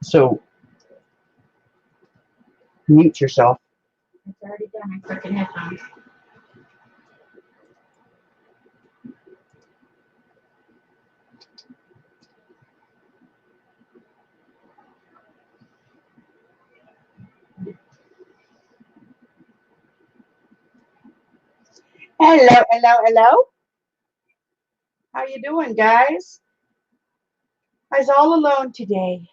So mute yourself. It's already done. I freaking headphones. Hello, hello, hello. How you doing, guys? I was all alone today.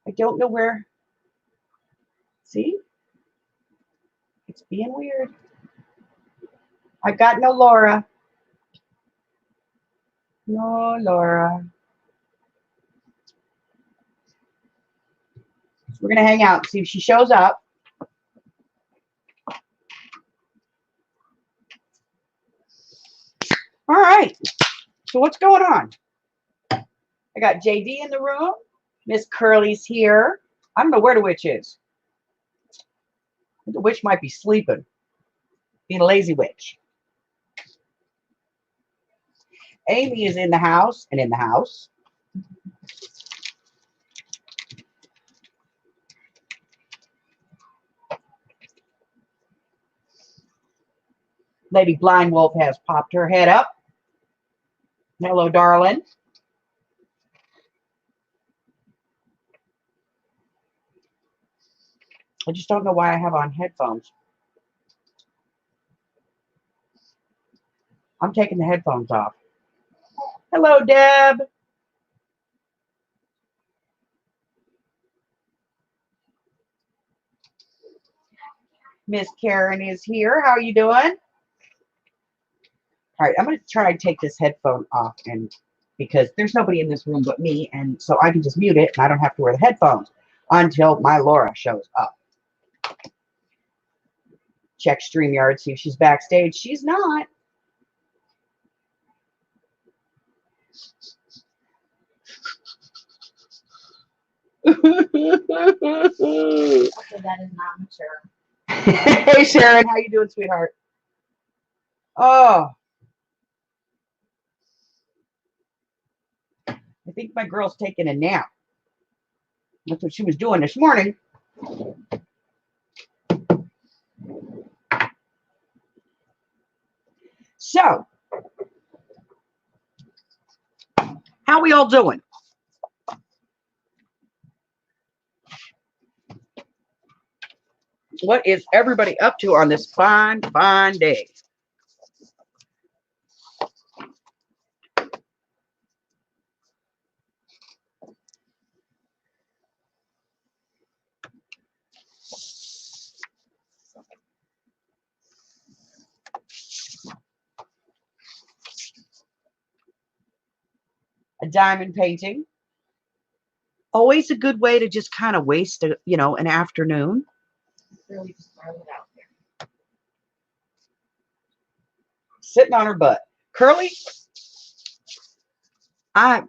I don't know where. See? It's being weird. I got no Laura. No Laura. So we're going to hang out and see if she shows up. All right. So what's going on? I got JD in the room. Miss Curly's here. I don't know where the witch is. The witch might be sleeping. Being a lazy witch. Amy is in the house and in the house. Lady Blind Wolf has popped her head up. Hello, darling. I just don't know why I have on headphones. I'm taking the headphones off. Hello, Deb. Miss Karen is here. How are you doing? All right, I'm going to try and take this headphone off, and because there's nobody in this room but me, and so I can just mute it, and I don't have to wear the headphones until my Laura shows up. Check StreamYard, see if she's backstage. She's not. Okay, that is not mature. Hey, Sharon, how you doing, sweetheart? Oh, I think my girl's taking a nap. That's what she was doing this morning. So, how we all doing? What is everybody up to on this fine, fine day? A diamond painting. Always a good way to just kind of waste an afternoon. Really just throw it out there. Sitting on her butt. Curly, I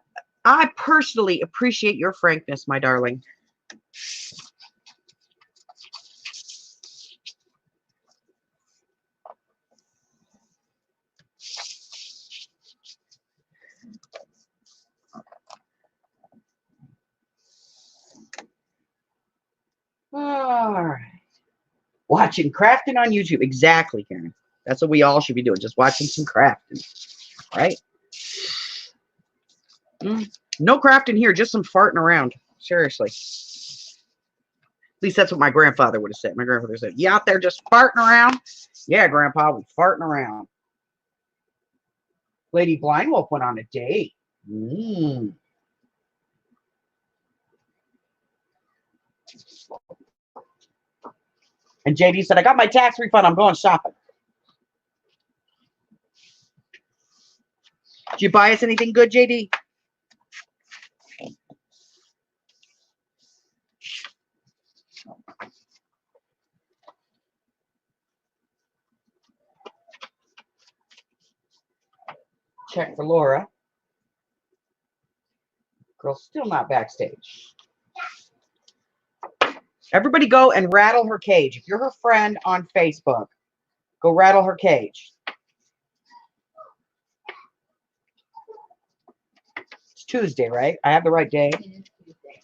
personally appreciate your frankness, my darling. All right. Watching crafting on YouTube. Exactly, Karen. That's what we all should be doing. Just watching some crafting. Right? No crafting here. Just some farting around. Seriously. At least that's what my grandfather would have said. My grandfather said, "You out there just farting around?" Yeah, Grandpa, we farting around. Lady Blind Wolf went on a date. And JD said, "I got my tax refund. I'm going shopping." Did you buy us anything good, JD? Check for Laura. Girl's still not backstage. Everybody go and rattle her cage. If you're her friend on Facebook, go rattle her cage. It's Tuesday, right? I have the right day. It is Tuesday.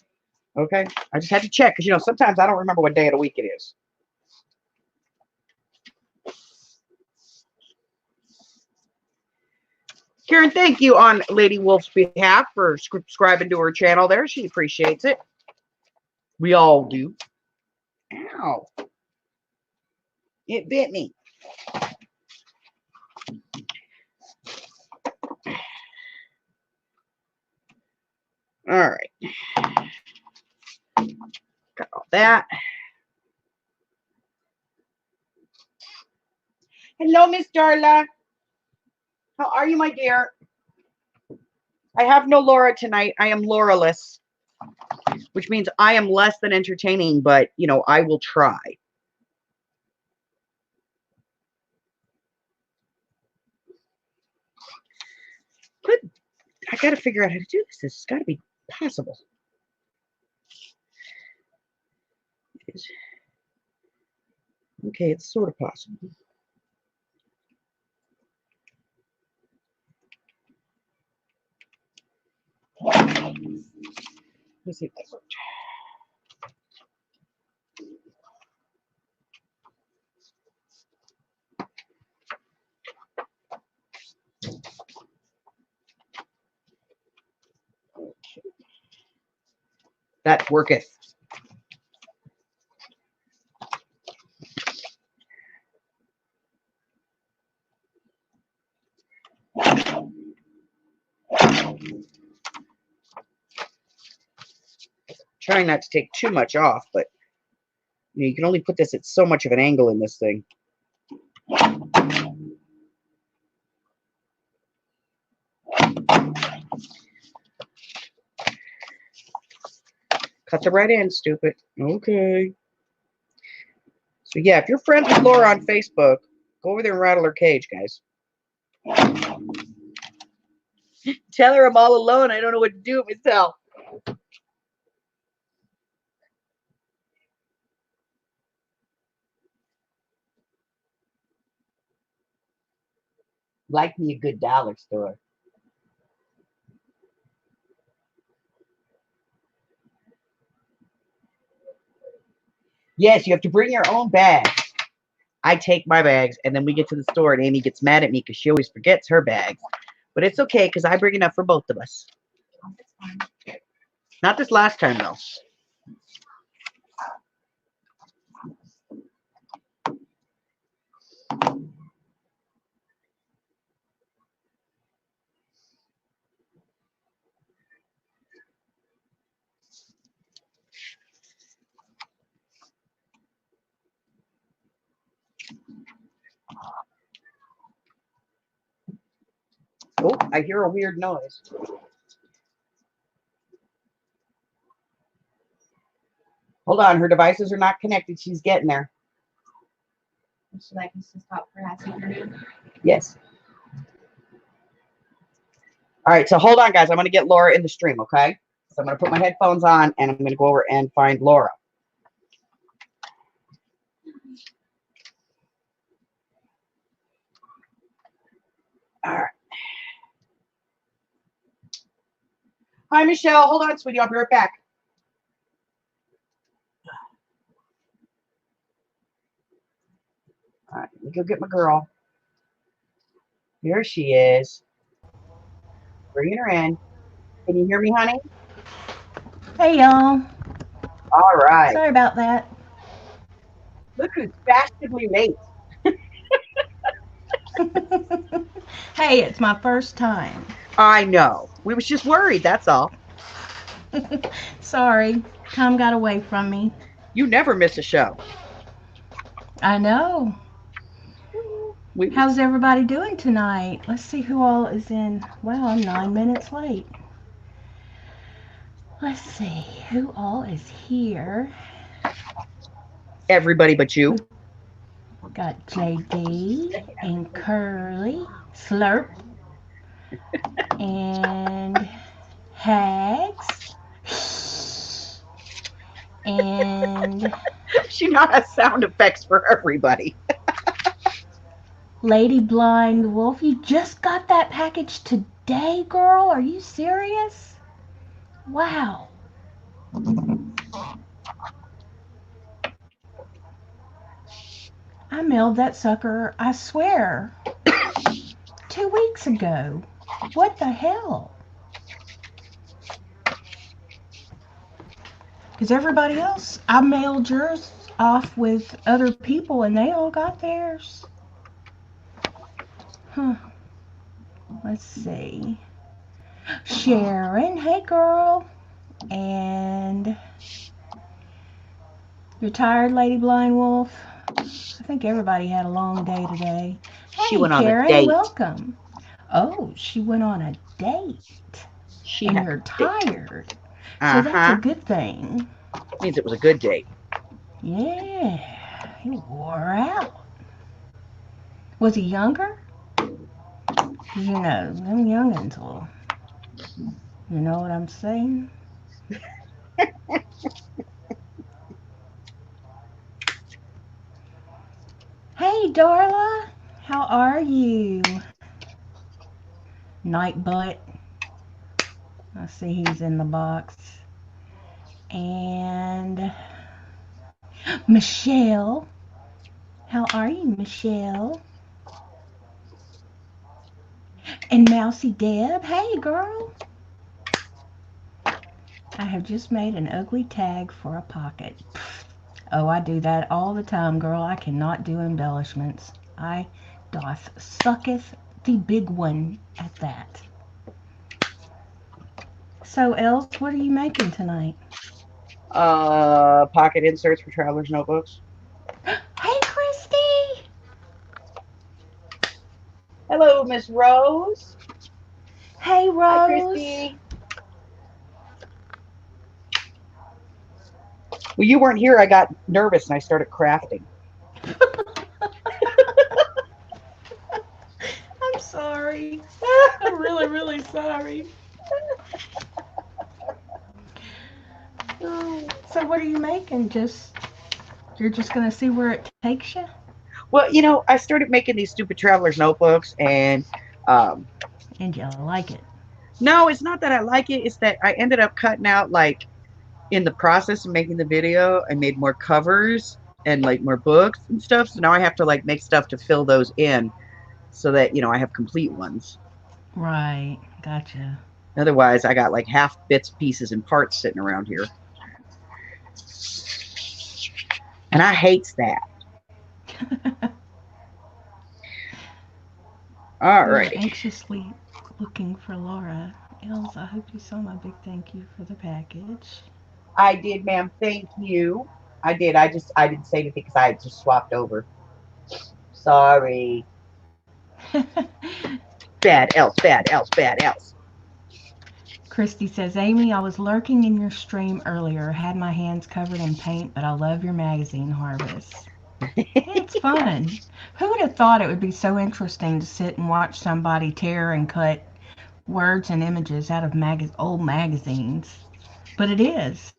Okay? I just had to check because, you know, sometimes I don't remember what day of the week it is. Karen, thank you on Lady Wolf's behalf for subscribing to her channel there. She appreciates it. We all do. Ow. It bit me. All right. Got all that. Hello, Miss Darla. How are you, my dear? I have no Laura tonight. I am Laura-less, which means I am less than entertaining, but, you know, I will try. But I got to figure out how to do this. This has got to be possible. It is. Okay, it's sort of possible. Let's see if that worked. Okay. That worketh. Trying not to take too much off, but you know, you can only put this at so much of an angle in this thing. Cut the right end, stupid. Okay. So yeah, if you're friends with Laura on Facebook, go over there and rattle her cage, guys. Tell her I'm all alone. I don't know what to do with myself. Like me a good dollar store. Yes, you have to bring your own bags. I take my bags, and then we get to the store, and Amy gets mad at me because she always forgets her bags. But it's okay because I bring enough for both of us. Not this last time, though. Oh, I hear a weird noise. Hold on, her devices are not connected. She's getting there. Would you like us to stop harassing her now? Yes. All right, so hold on, guys. I'm going to get Laura in the stream, okay? So I'm going to put my headphones on, and I'm going to go over and find Laura. All right. Hi, Michelle. Hold on, sweetie. I'll be right back. All right, let me go get my girl. Here she is. Bringing her in. Can you hear me, honey? Hey y'all. All right. Sorry about that. Look who's fashionably late. Hey, it's my first time. I know. We was just worried, that's all. Sorry, time got away from me. You never miss a show. I know. How's everybody doing tonight? Let's see who all is in. Wow, I'm 9 minutes late. Let's see who all is here. Everybody but you. We've got JD and Curly, Slurp, and Hags, and She now has sound effects for everybody. Lady Blind Wolf. You just got that package today, girl? Are you serious? Wow. I mailed that sucker, I swear, 2 weeks ago. What the hell? Because everybody else, I mailed yours off with other people and they all got theirs. Huh. Let's see. Sharon, hey girl. And you're tired, Lady Blind Wolf? I think everybody had a long day today. She Hey, went on a Karen, date. welcome. Oh, she went on a date. She And had you're a date. tired. So that's a good thing. Means it was a good date. Yeah, he wore out. Was he younger? 'Cause you know, them youngins will. You know what I'm saying? Hey, Darla. How are you? Night butt. I see he's in the box. And Michelle. How are you, Michelle? And Mousy Deb. Hey, girl. I have just made an ugly tag for a pocket. Oh, I do that all the time, girl. I cannot do embellishments. I doth sucketh the big one at that. So, Els, what are you making tonight? Pocket inserts for traveler's notebooks. Hey, Christy! Hello, Miss Rose. Hey, Rose! Hi, Christy. Well, you weren't here. I got nervous and I started crafting. I'm sorry. I'm really, really sorry. So what are you making? You're just gonna see where it takes you? Well, you know, I started making these stupid traveler's notebooks and And you like it. no, it's not that I like it. It's that I ended up cutting out, like, in the process of making the video, I made more covers and like more books and stuff. So now I have to like make stuff to fill those in so that, you know, I have complete ones. Right. Gotcha. Otherwise, I got like half bits, pieces, and parts sitting around here. And I hates that. All We are right. anxiously looking for Laura. Els, I hope you saw my big thank you for the package. I did, ma'am. Thank you. I did. I didn't say anything because I just swapped over. Sorry. Bad else, bad else, bad else. Christy says, Amy, I was lurking in your stream earlier, had my hands covered in paint, but I love your magazine harvest. It's fun. Who would have thought it would be so interesting to sit and watch somebody tear and cut words and images out of old magazines? But it is.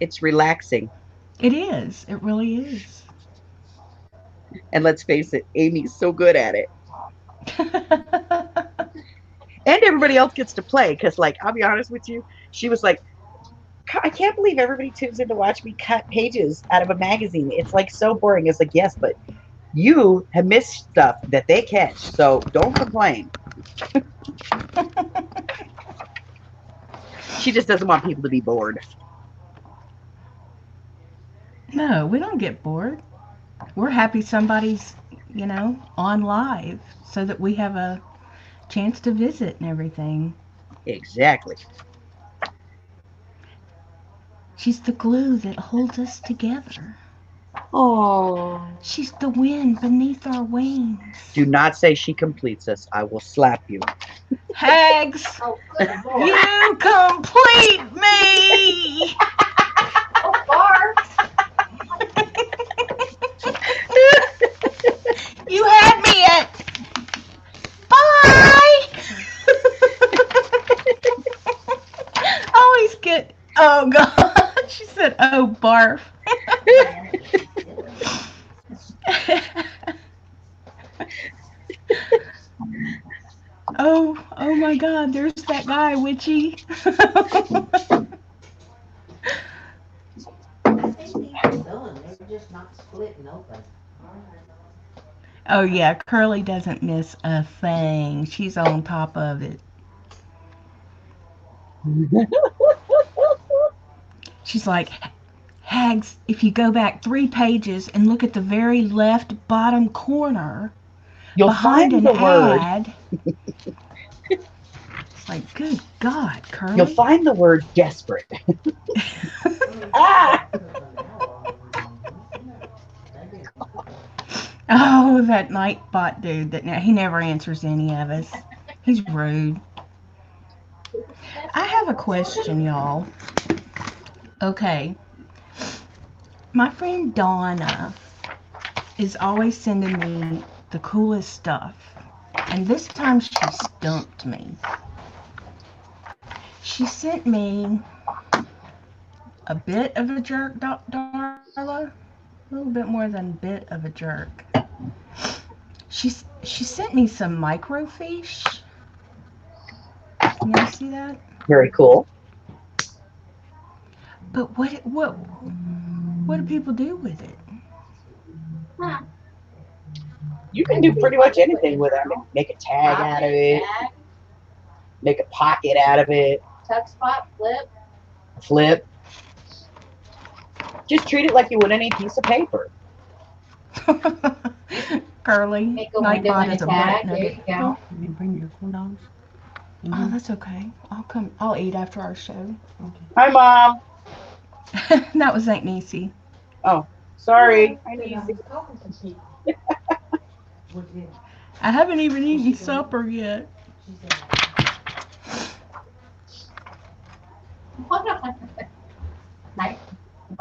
It's relaxing. It is. It really is. And let's face it, Amy's so good at it. And everybody else gets to play because, like, I'll be honest with you, she was like, I can't believe everybody tunes in to watch me cut pages out of a magazine. It's like so boring. It's like, yes, but you have missed stuff that they catch, so don't complain. She just doesn't want people to be bored. No, we don't get bored. We're happy somebody's, on live so that we have a chance to visit and everything. Exactly. She's the glue that holds us together. Oh. She's the wind beneath our wings. Do not say she completes us. I will slap you. Hags, you complete me! Oh, Barb! You had me at... Bye! Always get... Oh, God. She said, oh, barf. Oh my God, there's that guy, Witchy. They're just not splitting open. Oh yeah, Curly doesn't miss a thing. She's on top of it. She's like, Hags, if you go back 3 pages and look at the very left bottom corner You'll behind find an the word. ad. It's like, good God, Curly. You'll find the word desperate. Ah! Oh, that Nightbot dude. He never answers any of us. He's rude. I have a question, y'all. Okay. My friend Donna is always sending me the coolest stuff. And this time she stumped me. She sent me a bit of a jerk, Darla. A little bit more than a bit of a jerk. She sent me some microfiche. Can y'all see that? Very cool. But what do people do with it? Huh. You can do pretty much anything with it. Make a tag out of it. Tag, Make a pocket out of it. tuck spot, flip. Flip. Just treat it like you would any piece of paper. Curly. Make a window Nightbot and is a a tag. butt There nugget. you go. You didn't bring your corn dogs? Oh, that's okay. I'll eat after our show. Hi, Mom. That was Aunt Niecy. Oh, sorry. I need you. I haven't even eaten supper yet. Nice.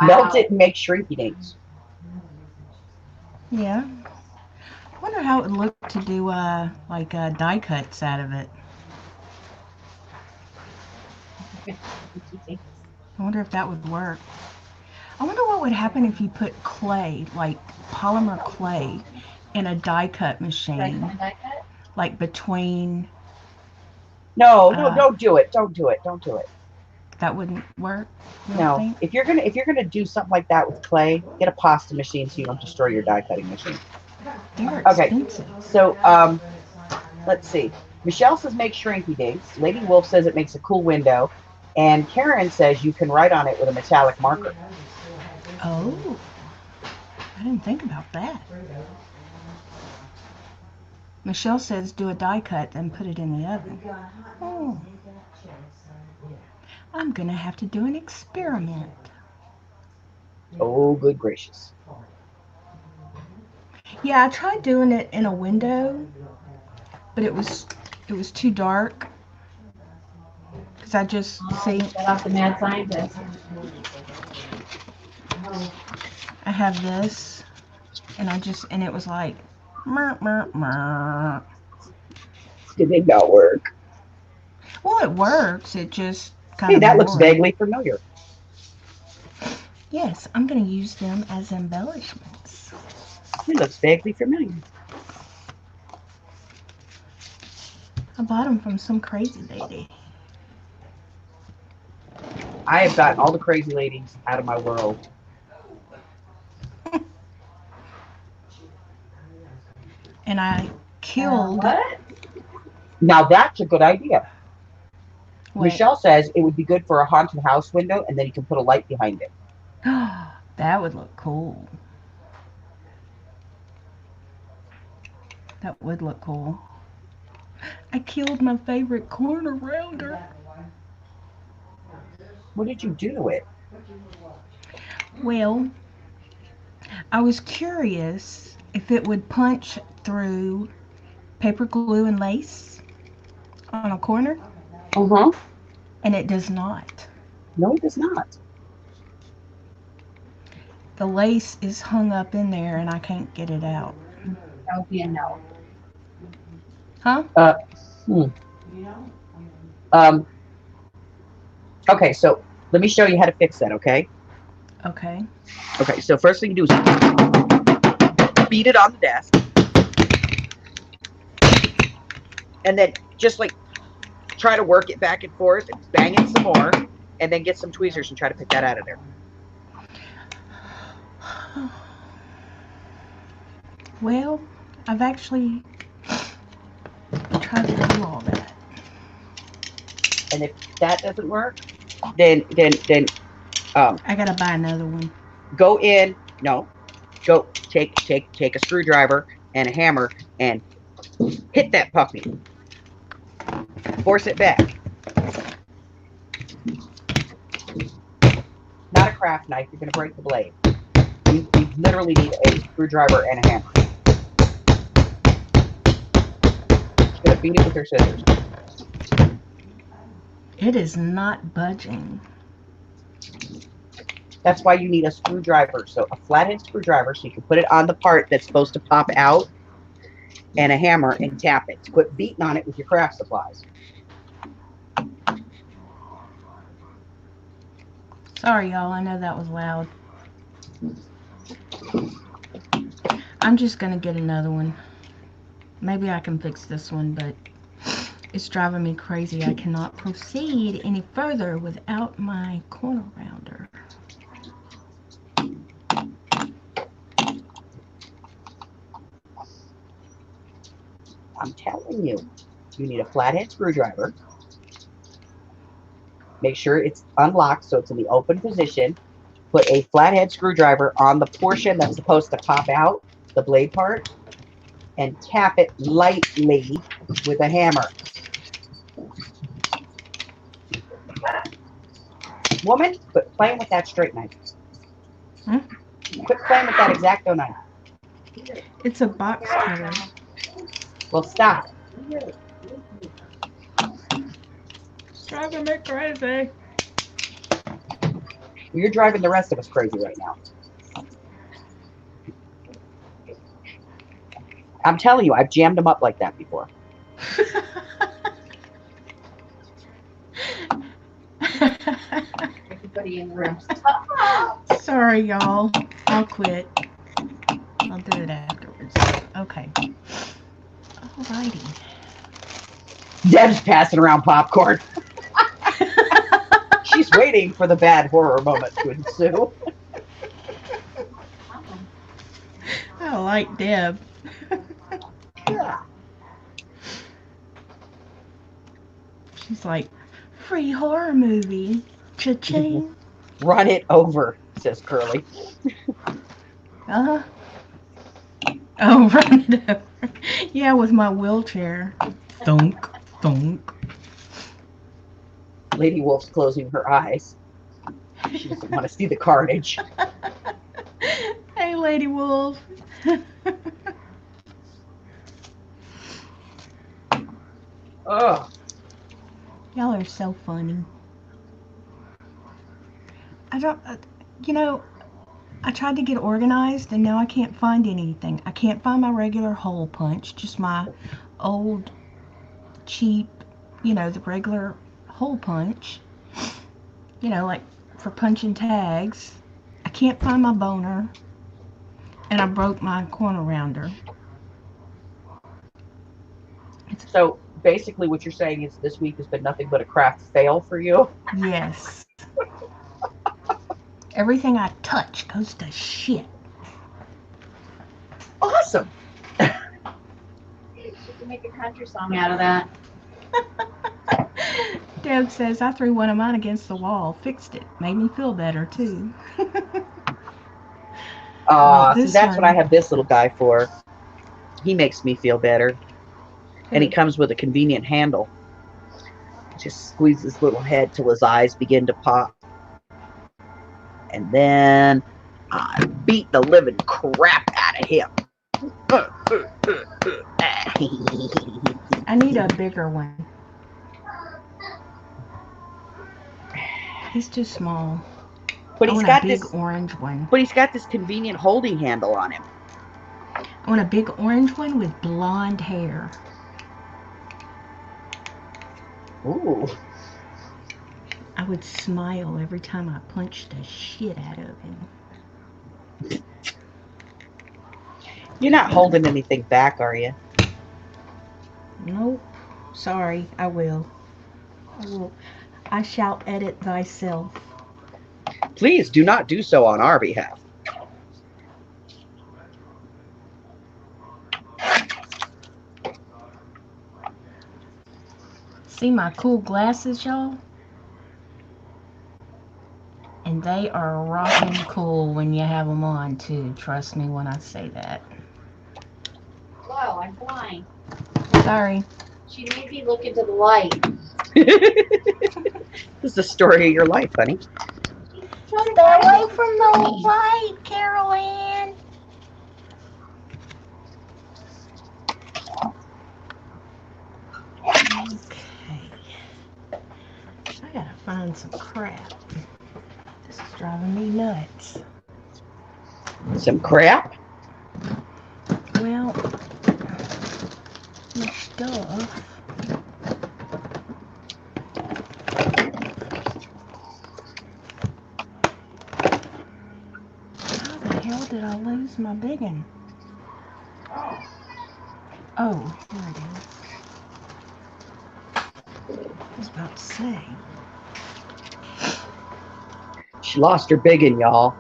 Melt it and make shrinky dinks. Yeah. I wonder how it would look to do like die cuts out of it. I wonder if that would work. I wonder what would happen if you put clay, like polymer clay, in a die cut machine, Die cut? like between. No, don't do it. Don't do it. Don't do it. That wouldn't work. You don't No. think? If you're gonna do something like that with clay, get a pasta machine so you don't destroy your die cutting machine. They're Okay. expensive. So let's see. Michelle says make shrinky dinks. Lady Wolf says it makes a cool window. And Karen says you can write on it with a metallic marker. Oh, I didn't think about that. Michelle says do a die cut and put it in the oven. Oh. I'm gonna have to do an experiment. Oh, good gracious. Yeah, I tried doing it in a window, but it was too dark. Cause I just see Shut off the mad scientist. I have this, and it was like, mer, mer, mer. Did it not work? Well, it works. It just kind Hey, of. that looks boring. vaguely familiar. Yes, I'm gonna use them as embellishments. It looks vaguely familiar. I bought them from some crazy lady. I have got all the crazy ladies out of my world. And I killed. What? Now that's a good idea. What? Michelle says it would be good for a haunted house window, and then you can put a light behind it. That would look cool. That would look cool. I killed my favorite corner rounder. What did you do to it? Well, I was curious if it would punch through paper glue and lace on a corner, and it does not. No, it does not. The lace is hung up in there, and I can't get it out. That would be a no. Huh? Okay, so let me show you how to fix that, okay? Okay. Okay, so first thing you do is beat it on the desk. And then just like try to work it back and forth and bang it some more. And then get some tweezers and try to pick that out of there. Well, I've actually tried to do all that. And if that doesn't work, then I gotta buy another one. go in. No, go take a screwdriver and a hammer and hit that puppy. Force it back. Not a craft knife. You're going to break the blade. You literally need a screwdriver and a hammer. She's going to beat it with her scissors. It is not budging. That's why you need a screwdriver. So a flathead screwdriver so you can put it on the part that's supposed to pop out, and a hammer and tap it. Quit beating on it with your craft supplies. Sorry, y'all. I know that was loud. I'm just gonna get another one. Maybe I can fix this one, but it's driving me crazy. I cannot proceed any further without my corner rounder. I'm telling you, you need a flathead screwdriver. Make sure it's unlocked so it's in the open position. Put a flathead screwdriver on the portion that's supposed to pop out, the blade part, and tap it lightly with a hammer. Woman, quit playing with that straight knife. Quit playing with that X-Acto knife. It's a box cutter. Well, stop. It's driving me crazy. You're driving the rest of us crazy right now. I'm telling you, I've jammed them up like that before. Everybody in the room. Sorry, y'all. I'll quit. I'll do it afterwards. Okay. Alrighty. Deb's passing around popcorn. She's waiting for the bad horror moment to ensue. I like Deb. Yeah. She's like, free horror movie. Cha-ching. Run it over, says Curly. Uh-huh. Oh, run it over. Yeah, with my wheelchair. Thunk, thunk. Lady Wolf's closing her eyes. She doesn't want to see the carnage. Hey, Lady Wolf. Oh, Y'all are so funny. I don't, you know, I tried to get organized and now I can't find anything. I can't find my regular hole punch, just my old, cheap, the regular hole punch. Like for punching tags. I can't find my boner. And I broke my corner rounder. so basically what you're saying is this week has been nothing but a craft fail for you? Yes. Everything I touch goes to shit. Awesome. You can make a country song out of that. Deb says, I threw one of mine against the wall, fixed it. Made me feel better, too. See, that's what I have this little guy for. He makes me feel better. And he comes with a convenient handle. Just squeeze his little head till his eyes begin to pop. And then I beat the living crap out of him. I need a bigger one. He's too small. But I he's want got a big this orange one. But he's got this convenient holding handle on him. I want a big orange one with blonde hair. Ooh. I would smile every time I punched the shit out of him. You're not holding anything back, are you? Nope. Sorry, I will. I shall edit thyself. Please do not do so on our behalf. See my cool glasses, y'all? And they are rocking cool when you have them on, too. Trust me when I say that. Whoa, I'm blind. Sorry. She made me look into the light. This is the story of your life, honey. Stay away from the light, Carol Ann. Okay. I gotta find some crap. This is driving me nuts. Some crap. Well, my stuff. How the hell did I lose my biggin? Oh, here it is. I was about to say. She lost her biggin, y'all.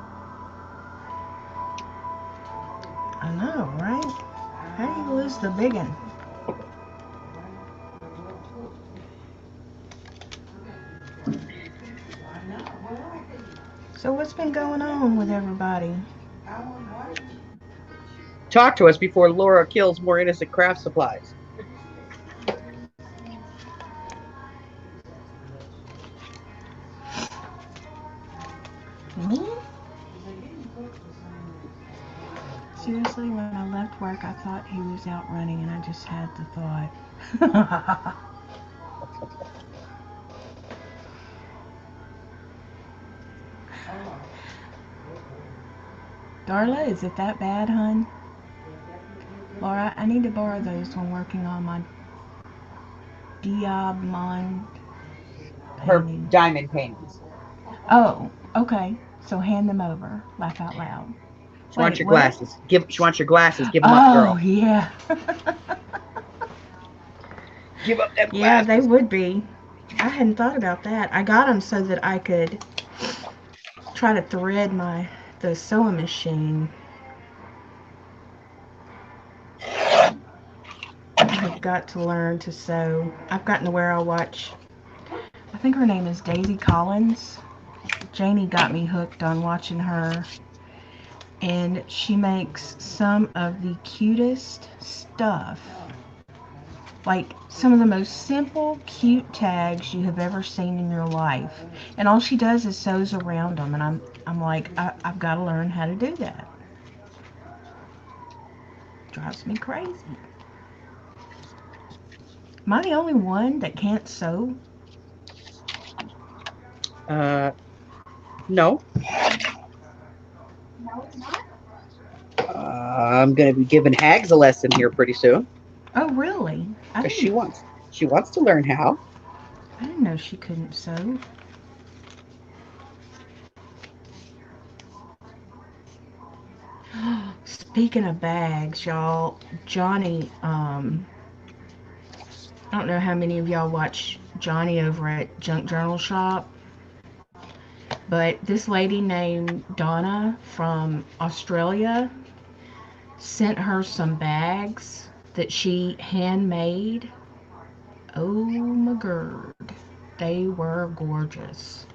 I know, right? How do you lose the biggin? So what's been going on with everybody? Talk to us before Laura kills more innocent craft supplies. Me? Seriously, when I left work, I thought he was out running, and I just had the thought. Darla, is it that bad, hun? Laura, I need to borrow those when working on my diamond Her painting. diamond paintings. Oh, okay. So hand them over. Laugh out loud. She wants your what? glasses. She wants your glasses. Give them up, girl. Oh, yeah. Give up them glasses. Yeah, they would be. I hadn't thought about that. I got them so that I could try to thread the sewing machine. I've got to learn to sew. I've gotten to where I watch, I think her name is Daisy Collins. Janie got me hooked on watching her. And she makes some of the cutest stuff. Like some of the most simple, cute tags you have ever seen in your life. And all she does is sews around them. And I'm like, I've got to learn how to do that. Drives me crazy. Am I the only one that can't sew? No. No, it's not. I'm going to be giving Hags a lesson here pretty soon. Oh, really? Because she wants to learn how. I didn't know she couldn't sew. Speaking of bags, y'all, Johnny, I don't know how many of y'all watch Johnny over at Junk Journal Shop, but this lady named Donna from Australia sent her some bags that she handmade. Oh my god, they were gorgeous.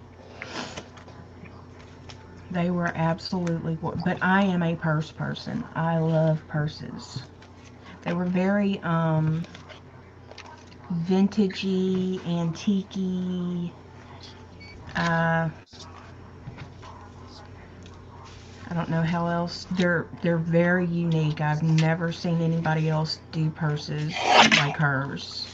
They were absolutely gorgeous. But I am a purse person. I love purses. They were very vintagey, antique-y. I don't know how else. They're very unique. I've never seen anybody else do purses like hers.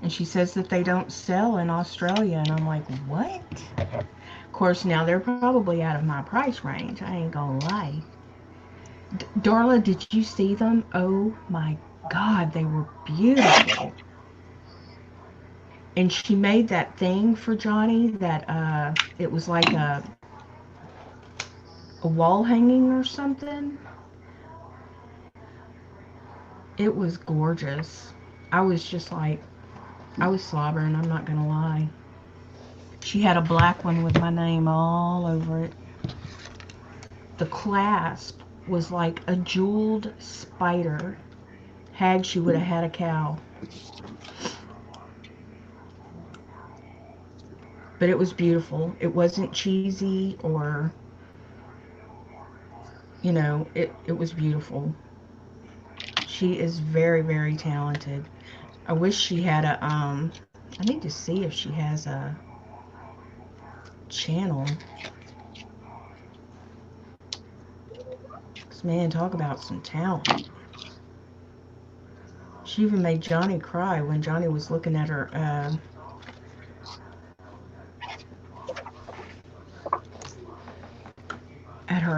And she says that they don't sell in Australia, and I'm like, what? Of course, now they're probably out of my price range. I ain't gonna lie. Darla, did you see them? Oh my god, they were beautiful. And she made that thing for Johnny that it was like a wall hanging or something. It was gorgeous. I was just like, I was slobbering, I'm not gonna lie. She had a black one with my name all over it. The clasp was like a jeweled spider. Had she would have had a cow. But it was beautiful. It wasn't cheesy or, it was beautiful. She is very, very talented. I wish she had I need to see if she has a channel. 'Cause, man, talk about some talent. She even made Johnny cry when Johnny was looking at her,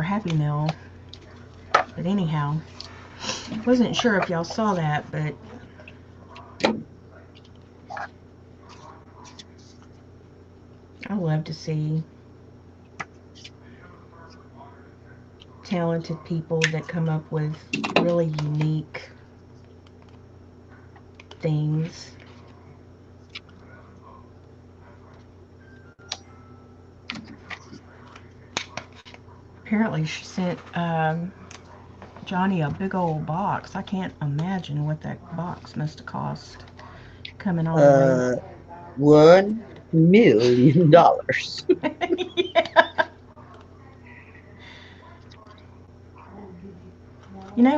Happy Meal. But anyhow, wasn't sure if y'all saw that, but I love to see talented people that come up with really unique things. Apparently she sent Johnny a big old box. I can't imagine what that box must have cost coming all the $1 million. way. Yeah.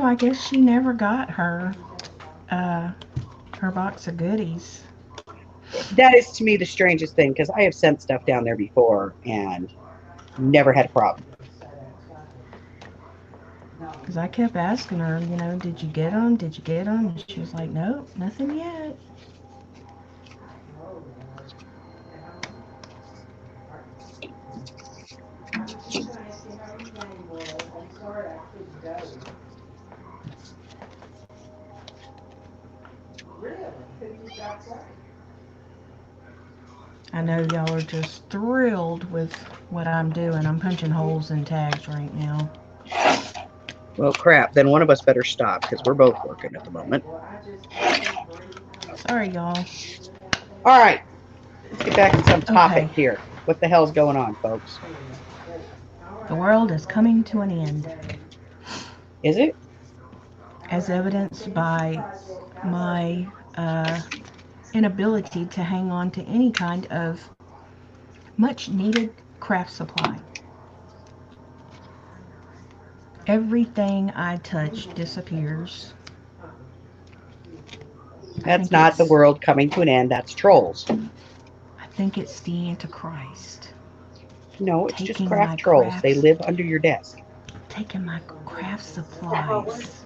I guess she never got uh, her box of goodies. That is to me the strangest thing, because I have sent stuff down there before and never had a problem. Because I kept asking her, did you get them? Did you get them? And she was like, nope, nothing yet. I know y'all are just thrilled with what I'm doing. I'm punching holes in tags right now. Well, crap. Then one of us better stop, because we're both working at the moment. Sorry, y'all. All right. Let's get back to some topic here. What the hell's going on, folks? The world is coming to an end. Is it? As evidenced by my inability to hang on to any kind of much needed craft supply. Everything I touch disappears. That's not the world coming to an end. That's trolls. I think it's the Antichrist. No, it's just craft trolls. They live under your desk. Taking my craft supplies.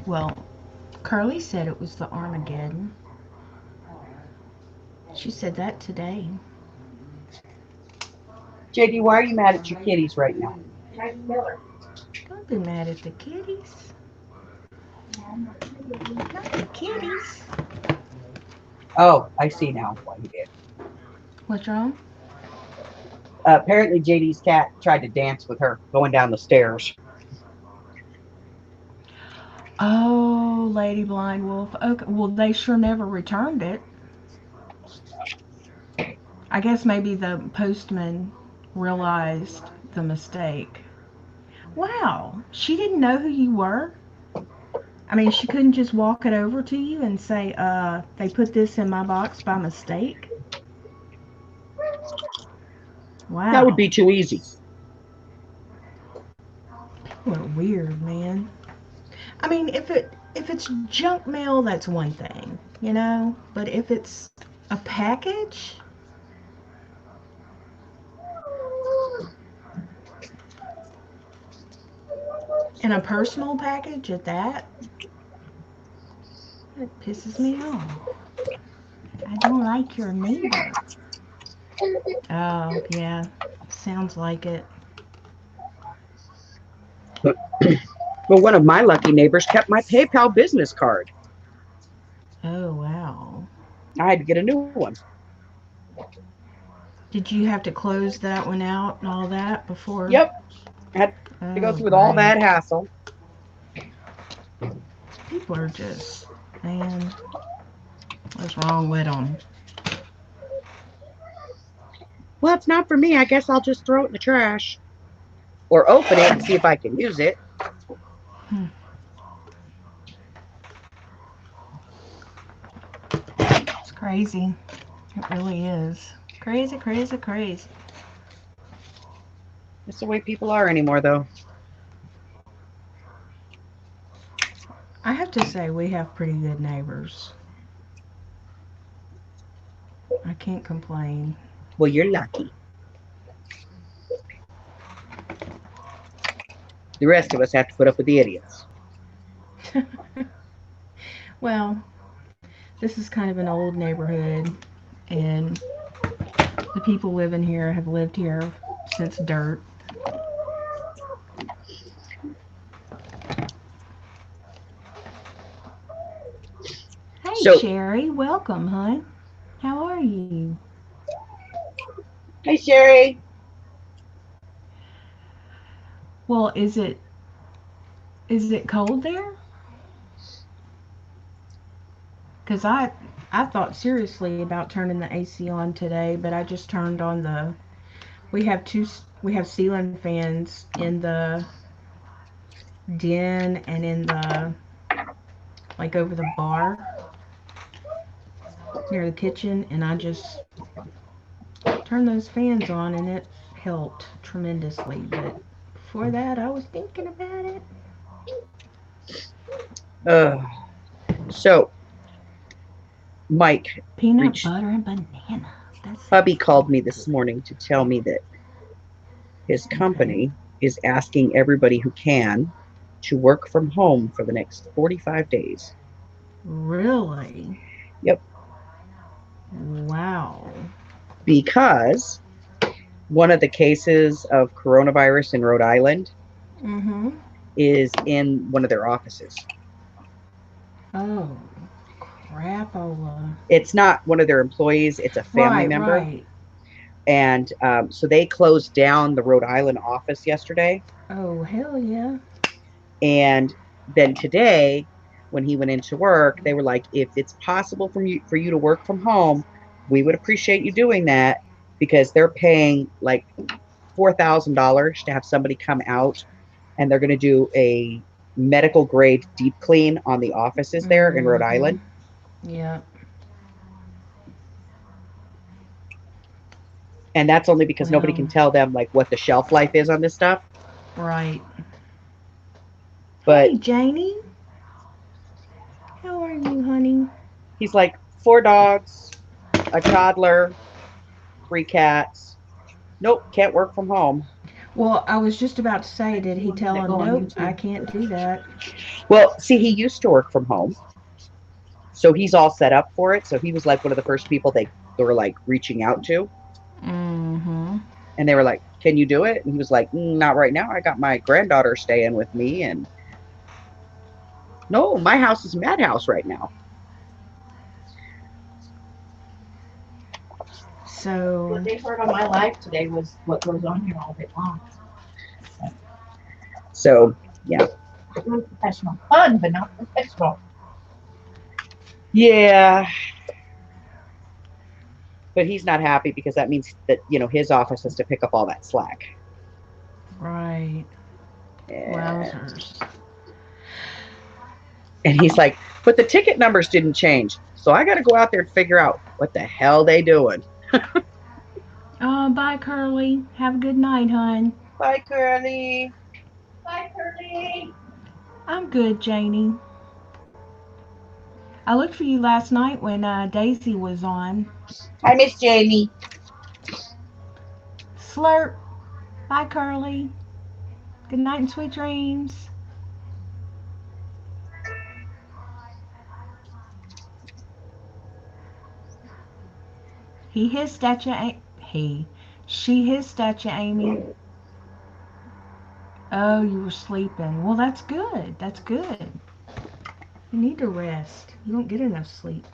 Well, Curly said it was the Armageddon. She said that today. JD, why are you mad at your kitties right now? Don't be mad at the kitties. Not the kitties. Oh, I see now what he did. What's wrong? Apparently, JD's cat tried to dance with her going down the stairs. Oh, Lady Blind Wolf. Okay, well, they sure never returned it. I guess maybe the postman realized the mistake. Wow, she didn't know who you were? I mean, she couldn't just walk it over to you and say, they put this in my box by mistake? Wow. That would be too easy. People are weird, man. I mean, if it's junk mail, that's one thing, But if it's a package, and a personal package at that, it pisses me off. I don't like your neighbor. Oh, yeah. Sounds like it. Well, one of my lucky neighbors kept my PayPal business card. Oh, wow. I had to get a new one. Did you have to close that one out and all that before? Yep. I had to go through all that hassle. People are just, man, what's wrong with them? Well, it's not for me. I guess I'll just throw it in the trash. Or open it and see if I can use it. Crazy. It really is. Crazy, crazy, crazy. That's the way people are anymore, though. I have to say, we have pretty good neighbors. I can't complain. Well, you're lucky. The rest of us have to put up with the idiots. Well, this is kind of an old neighborhood, and the people living here have lived here since dirt. Hey, So- Sherry, welcome, hon. How are you? Hey, Sherry. Well, is it cold there? Because I thought seriously about turning the AC on today, but I just turned on the. We have ceiling fans in the den and in the like over the bar near the kitchen, and I just turned those fans on, and it helped tremendously. But before that, I was thinking about it. So, Mike, Peanut Reach- butter and banana. That's hubby called me this morning to tell me that his company is asking everybody who can to work from home for the next 45 days. Really? Yep. Wow. Because one of the cases of coronavirus in Rhode Island Mm-hmm. is in one of their offices. Oh, crapola. It's not one of their employees, it's a family member. Right. And so they closed down the Rhode Island office yesterday. Oh, hell yeah. And then today, when he went into work, they were like, if it's possible for you to work from home, we would appreciate you doing that, because they're paying like $4,000 to have somebody come out, and they're going to do a medical grade deep clean on the offices there in Rhode Island. Yeah. And that's only because nobody Wow. can tell them like what the shelf life is on this stuff. Right. But Hey, Janie. How are you, honey? he's like, 4 dogs, a toddler, 3 cats. Nope, can't work from home. Well, I was just about to say, did he tell him, nope, I can't do that? Well, see, he used to work from home, so he's all set up for it. So he was like one of the first people they were like reaching out to, Mm-hmm. and they were like, "Can you do it?" And he was like, "Not right now. I got my granddaughter staying with me, and no, my house is madhouse right now." So, What they heard on my life today was what goes on here all day long. So yeah, Really professional. Fun, but not professional. yeah. But he's not happy because that means that, his office has to pick up all that slack. right. And, Wowzers. and he's like, but the ticket numbers didn't change. So I got to go out there and figure out what the hell they doing. Bye, Curly. Have a good night, hon. Bye, Curly. Bye, Curly. I'm good, Janie. I looked for you last night when Daisy was on. Hi, Miss Jamie. Slurp. Bye, Curly. Good night and sweet dreams. He hissed at you, she hissed at you, Amy. Oh, you were sleeping. Well, that's good. That's good. You need to rest. You don't get enough sleep.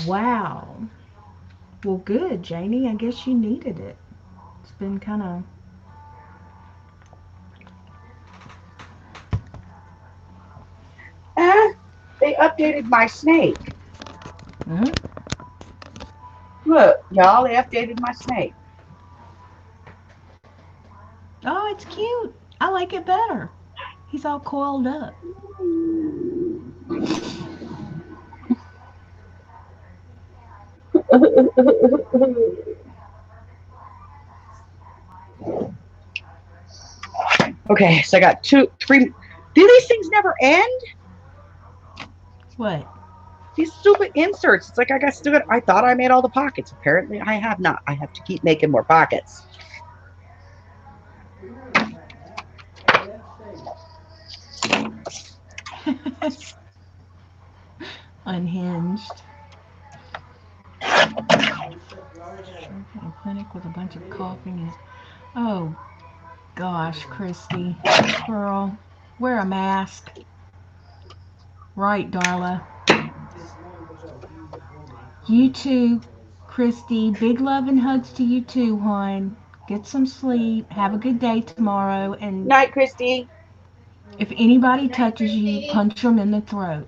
Wow. Well, good, Janie. I guess you needed it. It's been kind of... They updated my snake. Huh? Look, y'all, they updated my snake. Oh, it's cute. I like it better. He's all coiled up. Okay, so I got 2, 3. Do these things never end? What? These stupid inserts. It's like I got stupid. I thought I made all the pockets. Apparently, I have not. I have to keep making more pockets. Unhinged. Stroking a clinic with a bunch of coughing and oh gosh, Christy, girl, wear a mask. Right, Darla. You too, Christy. Big love and hugs to you too, hon. Get some sleep. Have a good day tomorrow. And Night, Christy. if anybody Night, touches you, Christy. punch them in the throat.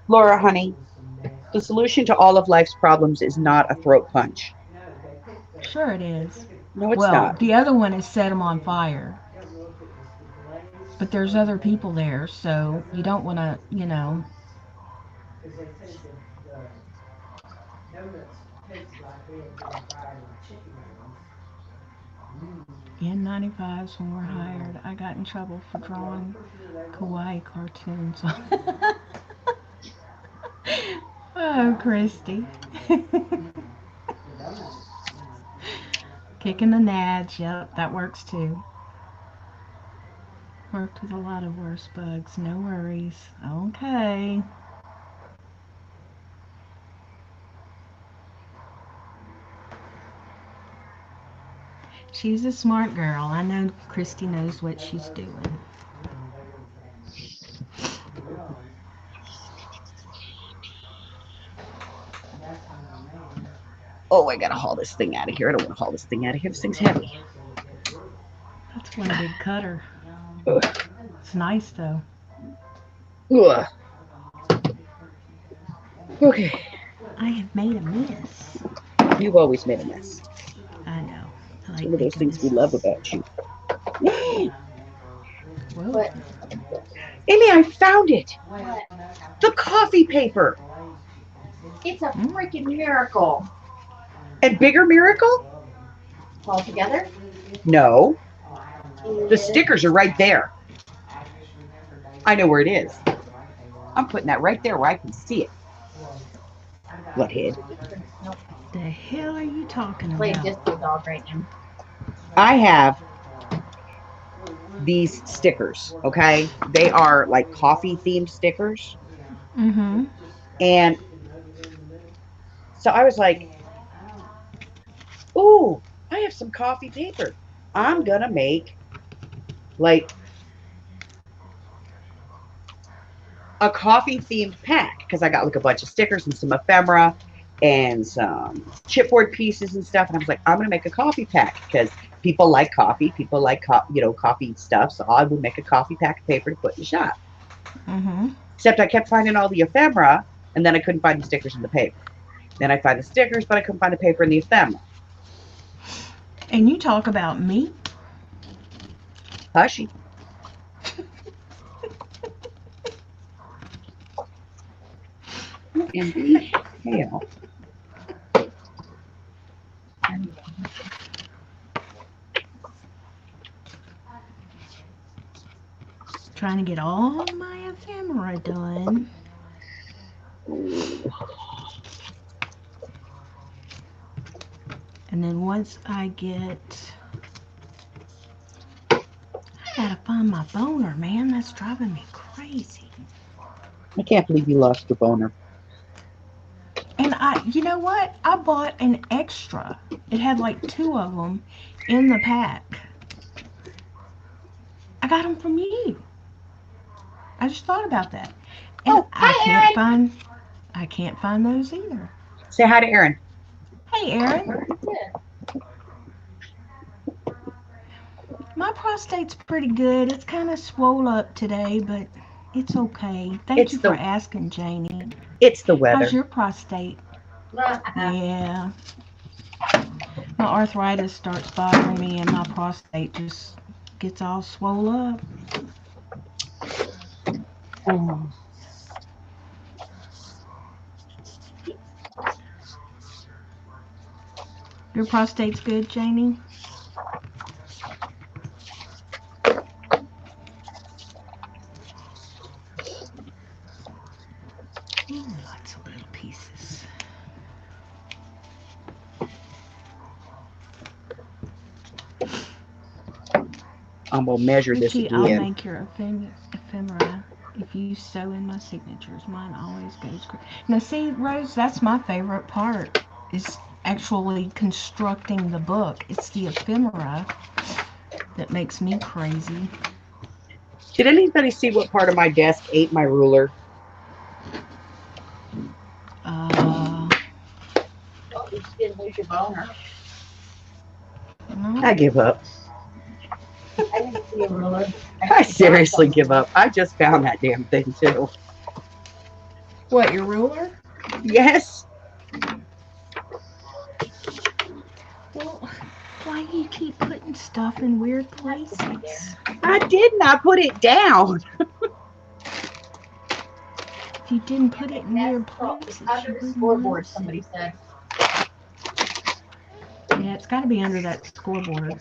Laura, honey, the solution to all of life's problems is not a throat punch. Sure it is. No, it's Well, not. the other one is set them on fire. But there's other people there, so you don't want to, N95s when we're hired. I got in trouble for drawing kawaii cartoons. Oh, Christy. Kicking the nads. Yep, that works too. Worked with a lot of worse bugs. No worries. Okay. She's a smart girl. I know Christy knows what she's doing. Oh, I gotta haul this thing out of here. I don't want to haul this thing out of here. This thing's heavy. That's one big cutter. Ugh. It's nice though. Ugh. Okay. I have made a mess. You've always made a mess. I know. I like One of those making things we love about you. Whoa. What? Amy, I found it. What? The coffee paper. It's a freaking miracle. And bigger miracle? All together? No. The stickers are right there. I know where it is. I'm putting that right there where I can see it. Butthead. Nope. The hell are you talking Playing about? disco dog right now. I have these stickers, okay? They are like coffee themed stickers. Mm-hmm. And so I was like, ooh, I have some coffee paper. I'm going to make like a coffee themed pack because I got like a bunch of stickers and some ephemera and some chipboard pieces and stuff. And I was like, I'm going to make a coffee pack because people like coffee. People like, coffee stuff. So I would make a coffee pack of paper to put in the shop. Mm-hmm. Except I kept finding all the ephemera and then I couldn't find the stickers in the paper. Then I find the stickers, but I couldn't find the paper in the ephemera. And you talk about me? Hushy. And the hell. Trying to get all my ephemera done. And then once I gotta find my boner, man. That's driving me crazy. I can't believe you lost your boner. And you know what? I bought an extra. It had like 2 of them in the pack. I got them from you. I just thought about that. And Oh, hi, Erin. I can't find those either. Say hi to Erin. Hey, Erin. My prostate's pretty good. It's kind of swole up today, but it's okay. Thank you for asking, Janie. It's the weather. How's your prostate? Yeah. My arthritis starts bothering me and my prostate just gets all swole up. Your prostate's good, Jamie? Ooh, lots of little pieces. I'm gonna measure this Richie, I'll again. make your ephemera if you sew in my signatures. Mine always goes crazy. Now, see, Rose, that's my favorite part, is actually constructing the book. It's the ephemera that makes me crazy. Did anybody see what part of my desk ate my ruler? Oh, you just didn't lose your boner. No. I give up. I didn't see a ruler. I seriously give up. I just found that damn thing too. What, your ruler? Yes. Well, why do you keep putting stuff in weird places? I did not put it down. If you didn't put it in weird places, Under you the wouldn't scoreboard, notice somebody it. said. Yeah, it's got to be under that scoreboard.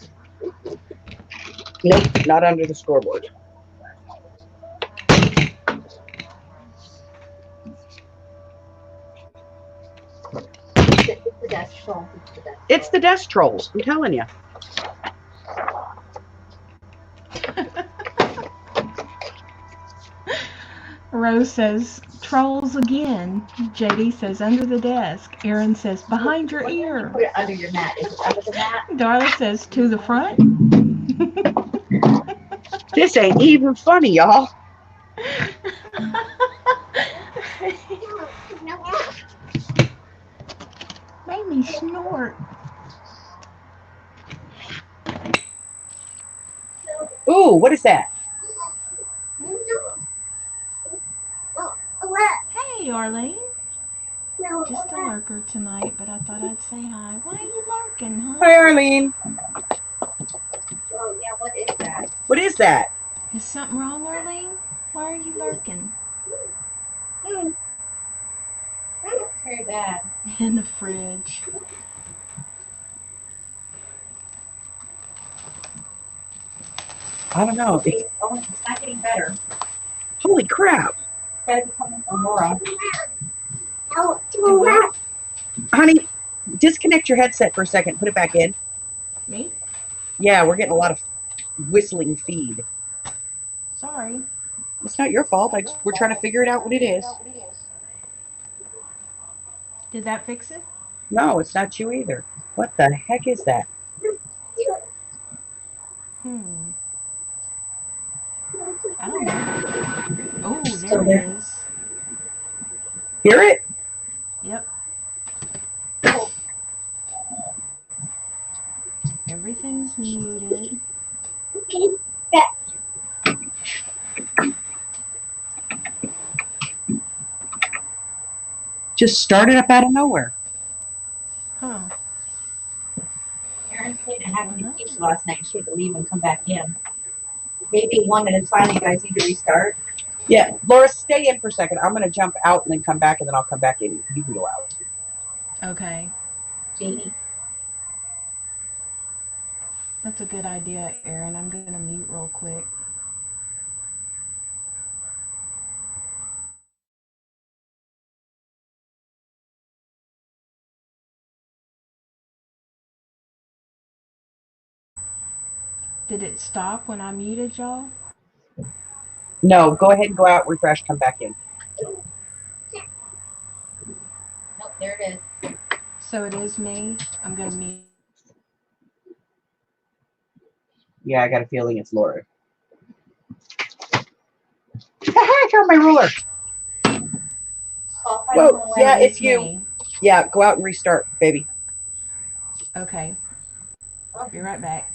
Nope, not under the scoreboard. It's the desk troll. It's the desk trolls. I'm telling you. Rose says, trolls again. JD says, under the desk. Aaron says, behind your ear. Put it under your mat. Is it under the mat? Darla says, to the front. This ain't even funny, y'all. Made me snort. Ooh, what is that? Hey, Arlene. Just a lurker tonight, but I thought I'd say hi. Why are you lurking, huh? Hi, Arlene. Oh, yeah, what is that? What is that? Is something wrong, Arlene? Why are you lurking? It's very bad. In the fridge. I don't know. It's not getting better. Holy crap. It's got to be coming from Laura. Honey, disconnect your headset for a second. Put it back in. Me? Yeah, we're getting a lot of whistling feed. Sorry. It's not your fault. We're trying to figure it out what it is. Did that fix it? No, it's not you either. What the heck is that? I don't know. Oh, Still there there. it is. Hear it? Yep. Everything's muted. Just started up out of nowhere. Huh. Aaron said it happened to Keisha last night. She had to leave and come back in. Maybe one at a time. You guys need to restart. Yeah, Laura, stay in for a second. I'm going to jump out and then come back, and then I'll come back in. You can go out. Okay. JD. That's a good idea, Aaron. I'm going to mute real quick. Did it stop when I muted y'all? No, go ahead and go out, refresh, come back in. Nope, there it is. So it is me. I'm going to mute. Yeah, I got a feeling it's Laura. I found my ruler. Whoa, yeah, it's you. Me. Yeah, go out and restart, baby. Okay. I'll be right back.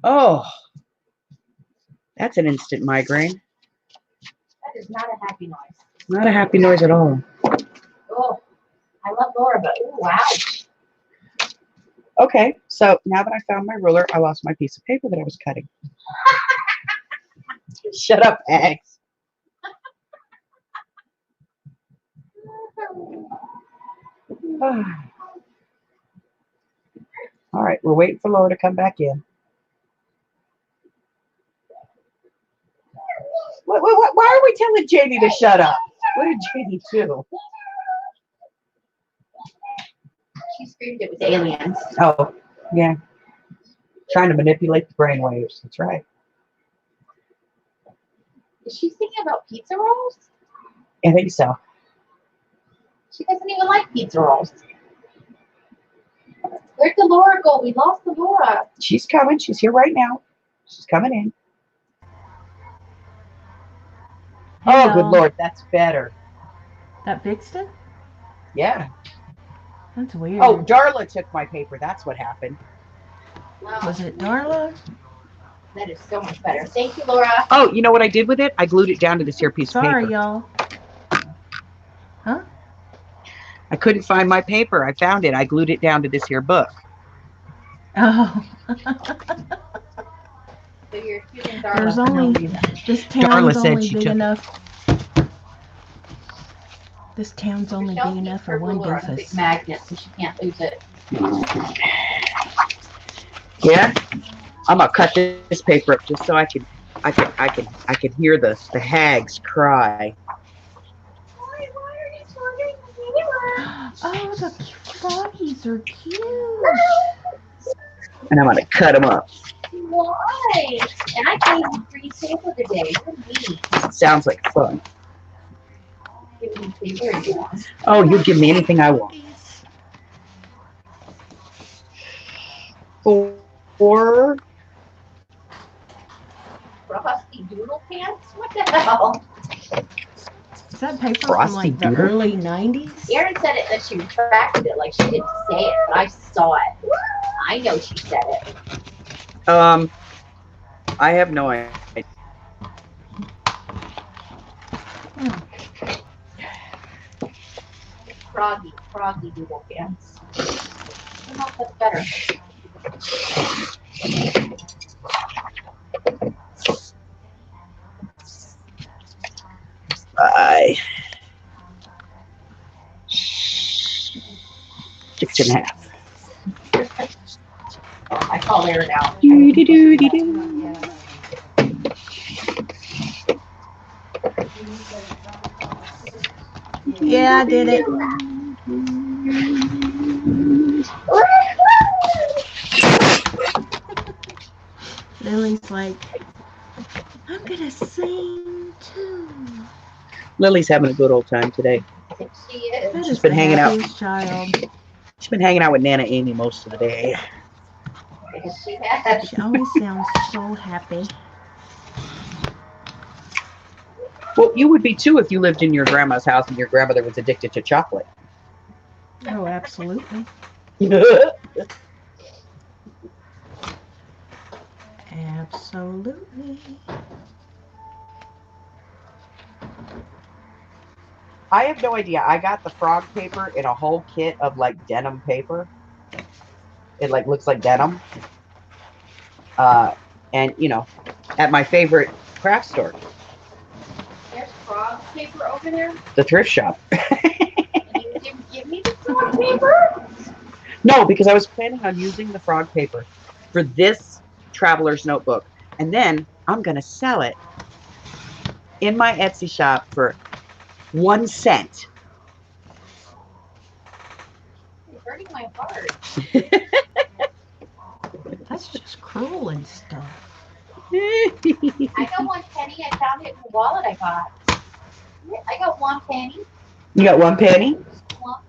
Oh, that's an instant migraine. That is not a happy noise. Not a happy noise at all. Oh, I love Laura, but ooh, wow. Okay, so now that I found my ruler, I lost my piece of paper that I was cutting. Shut up, Ags. All right, we're waiting for Laura to come back in. Why are we telling Jamie to shut up? What did Jamie do? She screamed it was aliens. Oh, yeah. Trying to manipulate the brainwaves. That's right. Is she thinking about pizza rolls? I think so. She doesn't even like pizza rolls. Where'd the Laura go? We lost the Laura. She's coming. She's here right now. She's coming in. Hey, Oh, good y'all. Lord. That's better. That fixed it? Yeah. That's weird. Oh, Darla took my paper. That's what happened. Wow. Was it Darla? That is so much better. Thank you, Laura. Oh, you know what I did with it? I glued it down to this here piece of Sorry, paper. y'all. Huh? I couldn't find my paper. I found it. I glued it down to this here book. Oh. So you're accusing Darla There's for no only, reason. this Darla town's said only she big took it. enough. This town's only Michelle big enough keeps for her one ruler on a big doofus. magnet, so she can't lose it. Yeah? I'm gonna cut this paper up just so I can hear the hags cry. Oh, the froggies are cute. And I'm gonna cut them up. Why? And I gave you free paper today. You're mean. Sounds like fun. Give me paper if you want. Oh, you give me anything I want. Four. Frosty Doodle Pants? What the hell? Is that paper Frosty from like the Doodle? early 90s? Erin said it that she retracted it, like she didn't say it, but I saw it. I know she said it. I have no idea. Froggy Doodle Pants. I don't know if that's better. Bye. 6.5. I call Erin out. Doo-dee-doo-dee-doo. Yeah, I did it. Lily's like, I'm gonna sing too. Lily's having a good old time today. She is. That She's is been the hanging out. happiest child. She's been hanging out with Nana Amy most of the day. Yes, she has. She always sounds so happy. Well, you would be too if you lived in your grandma's house and your grandmother was addicted to chocolate. Oh, absolutely. Absolutely. I have no idea. I got the frog paper in a whole kit of like denim paper. It like looks like denim. And you know, at my favorite craft store, There's frog paper over there. the thrift shop. You didn't give me the frog paper? No, because I was planning on using the frog paper for this traveler's notebook. And then I'm going to sell it in my Etsy shop for 1 cent. It's hurting my heart. That's just cruel and stuff. I got 1 penny. I found it in the wallet I got. I got 1 penny. You got 1 penny? 1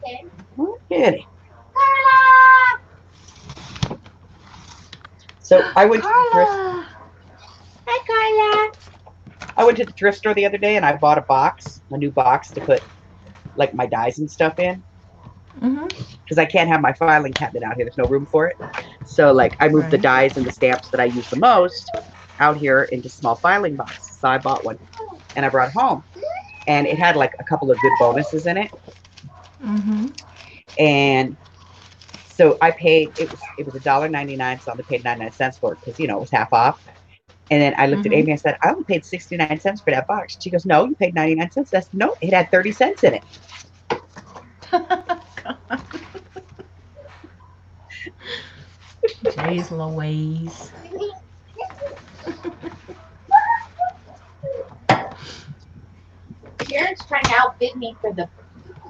penny. 1 penny. Carla! So I went to the thrift. Carla! Hi, Carla. I went to the thrift store the other day and I bought a new box to put like my dies and stuff in. Mm-hmm. Because I can't have my filing cabinet out here. There's no room for it. So like I moved the Right. dies and the stamps that I use the most out here into small filing boxes. So I bought one and I brought it home. And it had like a couple of good bonuses in it. Mm-hmm. And so I paid, it was $1.99, so I only paid 99 cents for it because, you know, it was half off. And then I looked at Mhm. Amy and I said, I only paid 69 cents for that box. She goes, no, you paid 99 cents. I said, no, it had 30 cents in it. God. Jeez Louise. Sharon's trying to outbid me for the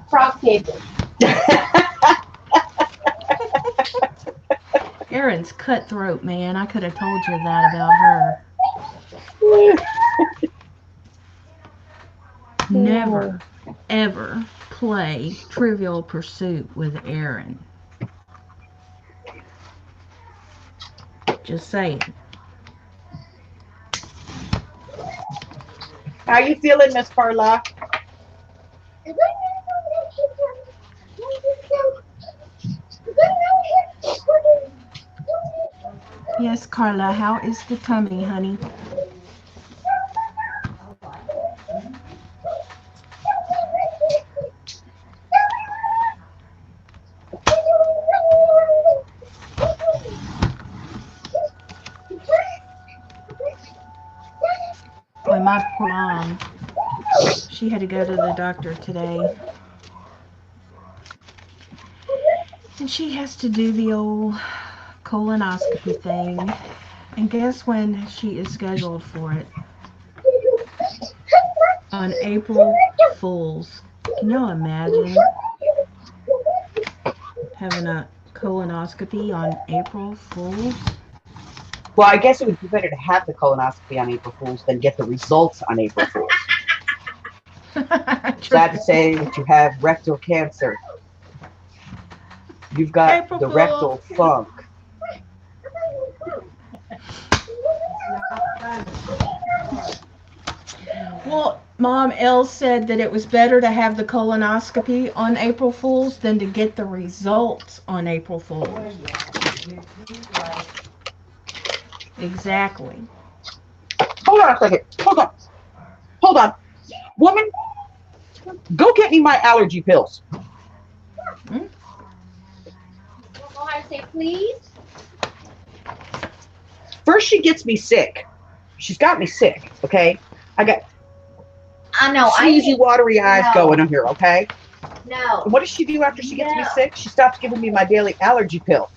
frog table. Erin's cutthroat, man. I could have told you that about her. Never, ever play Trivial Pursuit with Erin. Just saying. How you feeling, Miss Carla? Yes, Carla, how is the tummy, honey? Boy, my poor mom, she had to go to the doctor today. And she has to do the old colonoscopy thing. And guess when she is scheduled for it? On April Fool's. Can y'all imagine having a colonoscopy on April Fool's? Well, I guess it would be better to have the colonoscopy on April Fool's than get the results on April Fool's. Sad to say that you have rectal cancer. You've got April the Fool's. rectal funk. Well, Mom, Elle said that it was better to have the colonoscopy on April Fool's than to get the results on April Fool's. Exactly. Hold on a second. Hold on. Woman, go get me my allergy pills. Don't know how to say please. First, she gets me sick. She's got me sick, okay? I got I know. sleazy, watery eyes going on here, okay? No. And what does she do after she gets me sick? She stops giving me my daily allergy pill.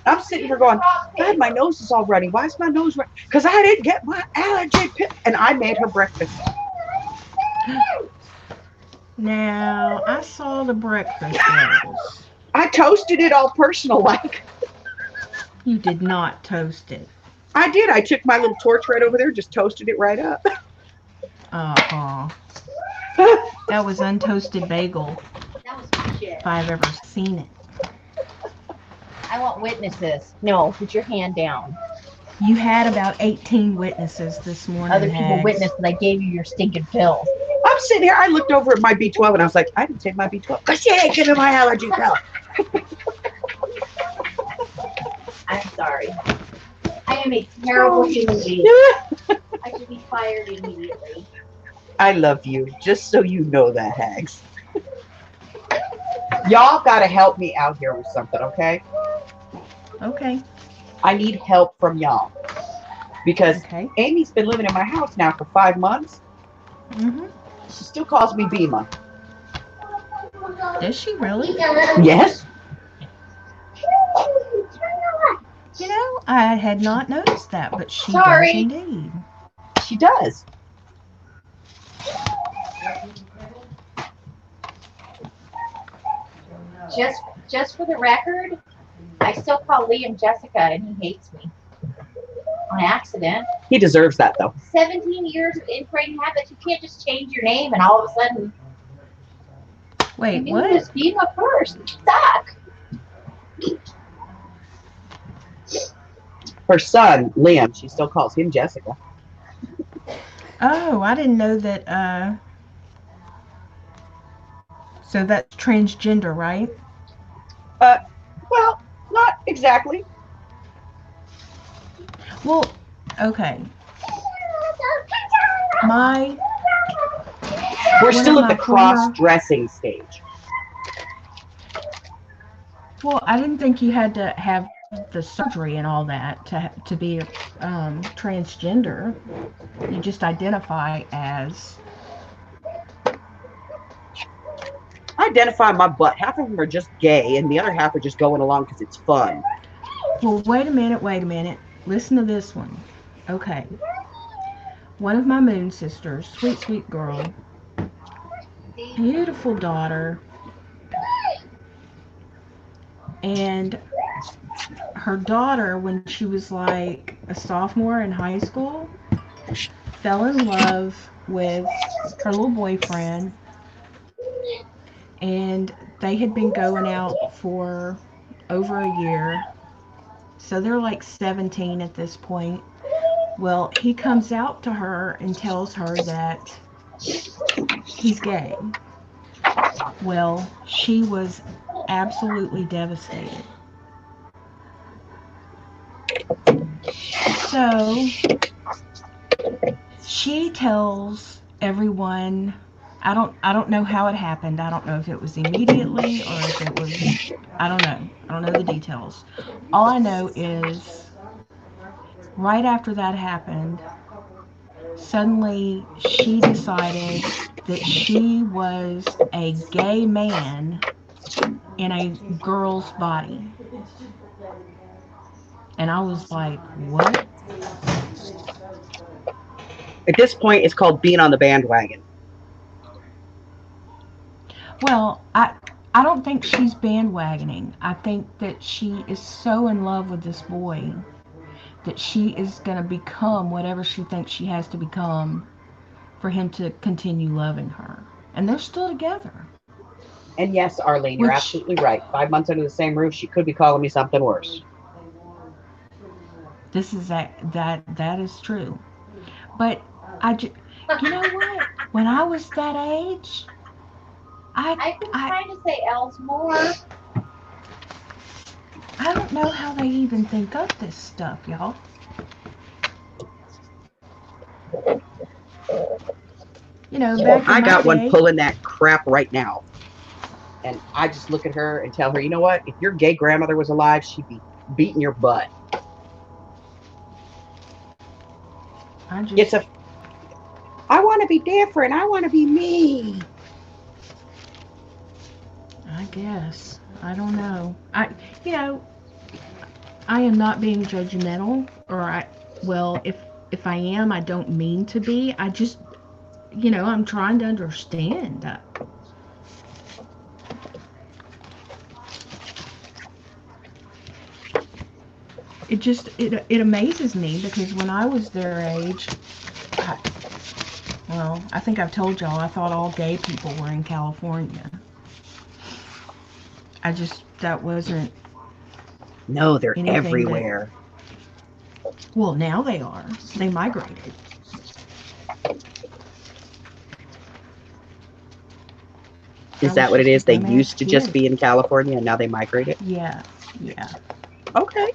I'm sitting here going, God, my nose is all runny. Why is my nose runny? Because I didn't get my allergy pill. And I made her breakfast. Now, I saw the breakfast rolls. I toasted it all personal-like. You did not toast it. I did. I took my little torch right over there, just toasted it right up. Uh-huh. That was untoasted bagel, That was my shit. if I've ever seen it. I want witnesses. No, put your hand down. You had about 18 witnesses this morning. Other people Hags. witnessed that I gave you your stinking pills. I'm sitting here. I looked over at my B12 and I was like, I didn't take my B12 because she ain't giving my allergy pill. I'm sorry. I am a terrible human being. I should be fired immediately. I love you, just so you know that, Hags. Y'all got to help me out here with something, okay? Okay. I need help from y'all. Because Okay. Amy's been living in my house now for 5 months. Mm-hmm. She still calls me Bima. Does she really? Yes. You know, I had not noticed that, but she Sorry. does indeed. She does. Just for the record, I still call Liam Jessica and he hates me. On accident. He deserves that, though. 17 years of inbreeding habits. You can't just change your name and all of a sudden. Wait, You what? just being a first. Suck. Her son, Liam, she still calls him Jessica. Oh, I didn't know that, so that's transgender, right? Well, not exactly. Well, okay. My We're One still of at the my former- cross-dressing stage. Well, I didn't think you had to have the surgery and all that to be transgender. You just identify as. I identify my butt. Half of them are just gay, and the other half are just going along because it's fun. Well, wait a minute. Listen to this one. Okay. One of my moon sisters, sweet, sweet girl, beautiful daughter, and her daughter, when she was like a sophomore in high school, fell in love with her little boyfriend, and they had been going out for over a year. So they're like 17 at this point. Well, he comes out to her and tells her that he's gay. Well, she was absolutely devastated. So she tells everyone, I don't know how it happened. I don't know if it was immediately or if it was, I don't know. I don't know the details. All I know is right after that happened, suddenly she decided that she was a gay man in a girl's body. And I was like, what? At this point, it's called being on the bandwagon. Well, I don't think she's bandwagoning. I think that she is so in love with this boy that she is going to become whatever she thinks she has to become for him to continue loving her. And they're still together. And yes, Arlene, you're absolutely right. 5 months under the same roof, she could be calling me something worse. This is that is true. But you know what? When I was that age, I've been trying to say Ellsmore. I don't know how they even think of this stuff, y'all. You know, back in I got my day, one pulling that crap right now. And I just look at her and tell her, you know what? If your gay grandmother was alive, she'd be beating your butt. I want to be different. I want to be me. I guess. I don't know. I am not being judgmental, if I am, I don't mean to be. I just, I'm trying to understand. It amazes me because when I was their age, I think I've told y'all, I thought all gay people were in California. That wasn't. No, they're everywhere. Well, now they are. They migrated. Is that what it is? They used to just be in California and now they migrated? Yeah. Okay.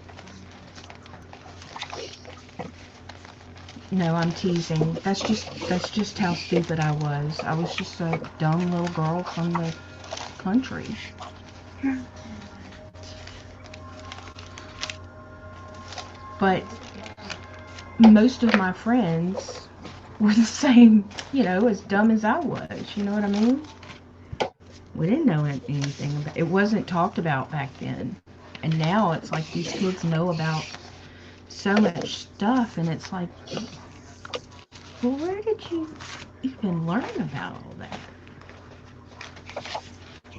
No, I'm teasing. That's just how stupid I was. I was just a dumb little girl from the country. But most of my friends were the same, as dumb as I was. You know what I mean? We didn't know anything about it. It wasn't talked about back then. And now it's like these kids know about so much stuff, and it's like, well, where did you even learn about all that?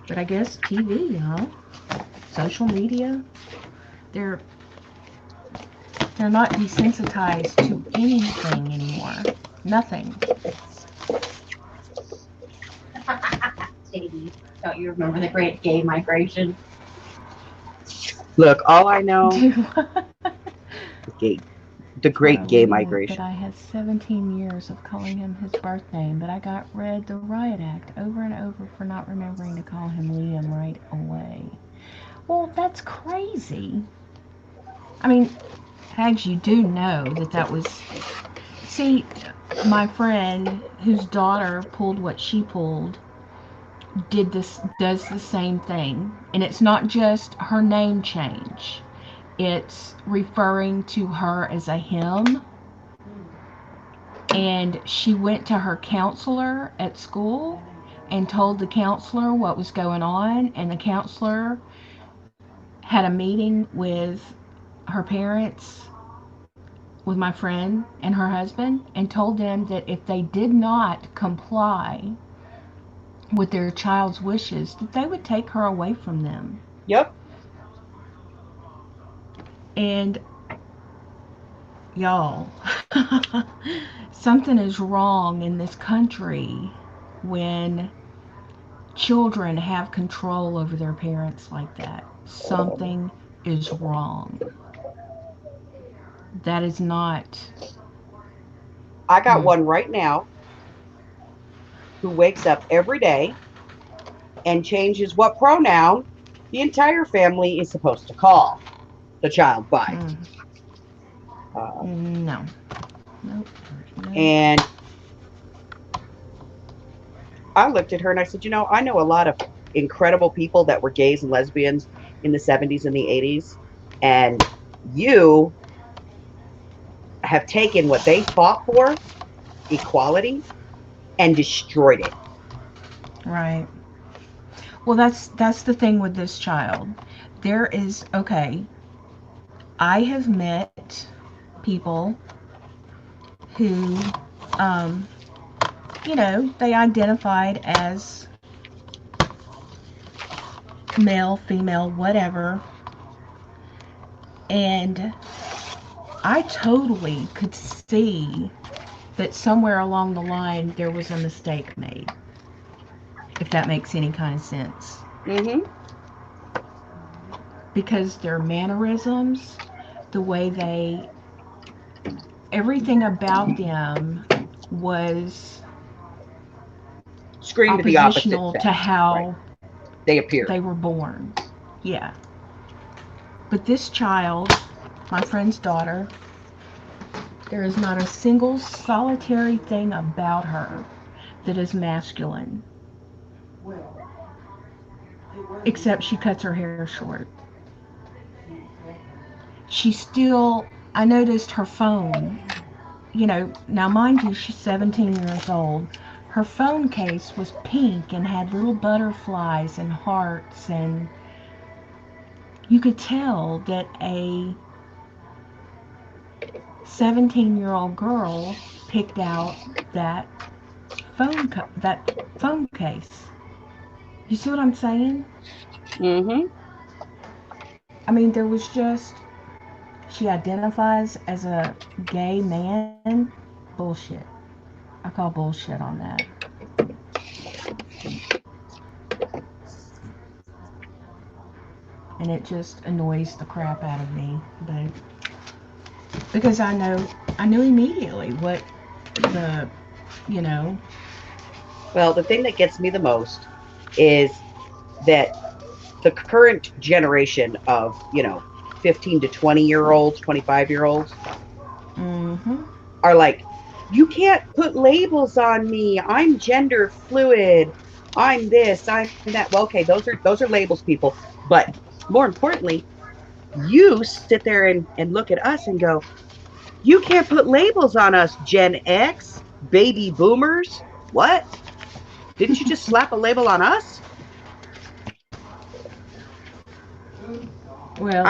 But I guess TV, huh? Social media, they're not desensitized to anything anymore. Nothing. Sadie, don't you remember the Great Gay Migration? Look, all I know, the Great Gay Migration. But I had 17 years of calling him his birth name, but I got read the riot act over and over for not remembering to call him Liam right away. Well, that's crazy. I mean, Hags, you do know that was... See, my friend whose daughter pulled what she pulled does the same thing. And it's not just her name change. It's referring to her as a him. And she went to her counselor at school, and told the counselor what was going on, and the counselor had a meeting with her parents, with my friend and her husband, and told them that if they did not comply with their child's wishes, that they would take her away from them. Yep. And y'all, something is wrong in this country when children have control over their parents like that. Something is wrong. That is not. I got one right now who wakes up every day and changes what pronoun the entire family is supposed to call the child by. No. Nope. No. And I looked at her and I said, I know a lot of incredible people that were gays and lesbians in the 70s and the 80s. And you have taken what they fought for, equality, and destroyed it. Right. Well, that's the thing with this child. There is, okay, I have met people who, they identified as male, female, whatever, and I totally could see that somewhere along the line there was a mistake made, if that makes any kind of sense. Mm-hmm. Because their mannerisms, the way everything about them was Screamed to the opposite oppositional sex, to how right. They appeared. They were born. Yeah. But this child, my friend's daughter, there is not a single solitary thing about her that is masculine. Except she cuts her hair short. She still, I noticed her phone, now mind you, she's 17 years old. Her phone case was pink and had little butterflies and hearts, and you could tell that a 17-year-old girl picked out that phone case. You see what I'm saying? Mm-hmm. I mean, there was just, she identifies as a gay man. Bullshit. I call bullshit on that. And it just annoys the crap out of me, but because I knew immediately what the, Well, the thing that gets me the most is that the current generation of, 15 to 20-year-olds, 25-year-olds are like, you can't put labels on me. I'm gender fluid. I'm this, I'm that. Well, okay, those are labels, people. But more importantly, you sit there and look at us and go, you can't put labels on us, Gen X, baby boomers. What? Didn't you just slap a label on us? Well,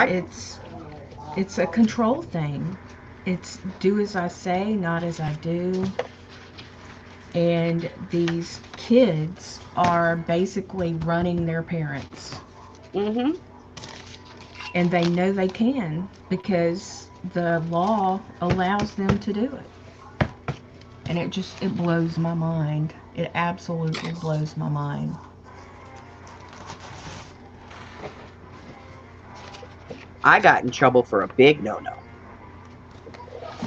it's a control thing. It's do as I say, not as I do. And these kids are basically running their parents. Mm-hmm. And they know they can because the law allows them to do it. And it blows my mind. It absolutely blows my mind. I got in trouble for a big no-no.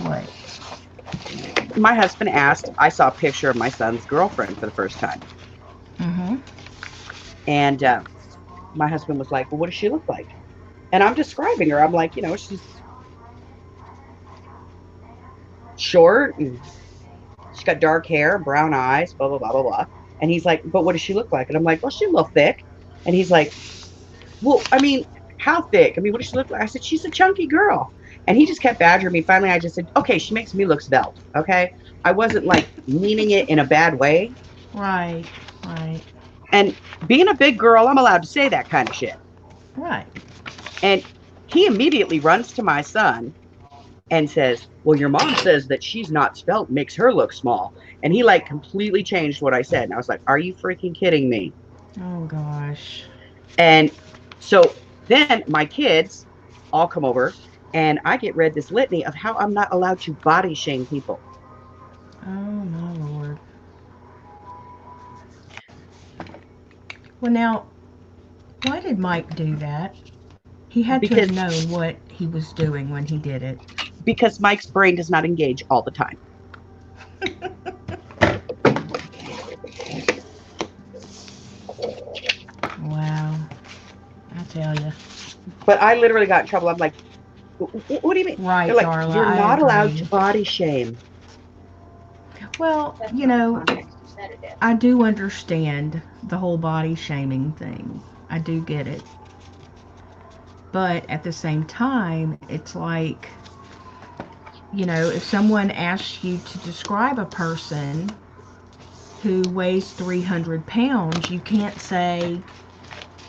What? My husband asked, I saw a picture of my son's girlfriend for the first time. Mm-hmm. And my husband was like, well, what does she look like? And I'm describing her. I'm like, she's short and she's got dark hair, brown eyes, blah, blah, blah, blah, blah. And he's like, but what does she look like? And I'm like, well, she's a little thick. And he's like, well, I mean, how thick? I mean, what does she look like? I said, she's a chunky girl. And he just kept badgering me. Finally, I just said, okay, she makes me look svelte. Okay. I wasn't like meaning it in a bad way. Right. Right. And being a big girl, I'm allowed to say that kind of shit. Right. And he immediately runs to my son and says, well, your mom says that she's not svelte, makes her look small. And he like completely changed what I said. And I was like, are you freaking kidding me? Oh gosh. And so then my kids all come over and I get read this litany of how I'm not allowed to body shame people. Oh my lord. Well, now, why did Mike do that? He had to Because have known what he was doing when he did it. because Mike's brain does not engage all the time. Wow. I tell you. But I literally got in trouble. I'm like, what do you mean? Right, They're like, Darla, you're I not allowed agree. to body shame. Well, That's you not the know, context you said it in. I do understand the whole body shaming thing. I do get it. But at the same time, it's like, you know, if someone asks you to describe a person who weighs 300 pounds, you can't say,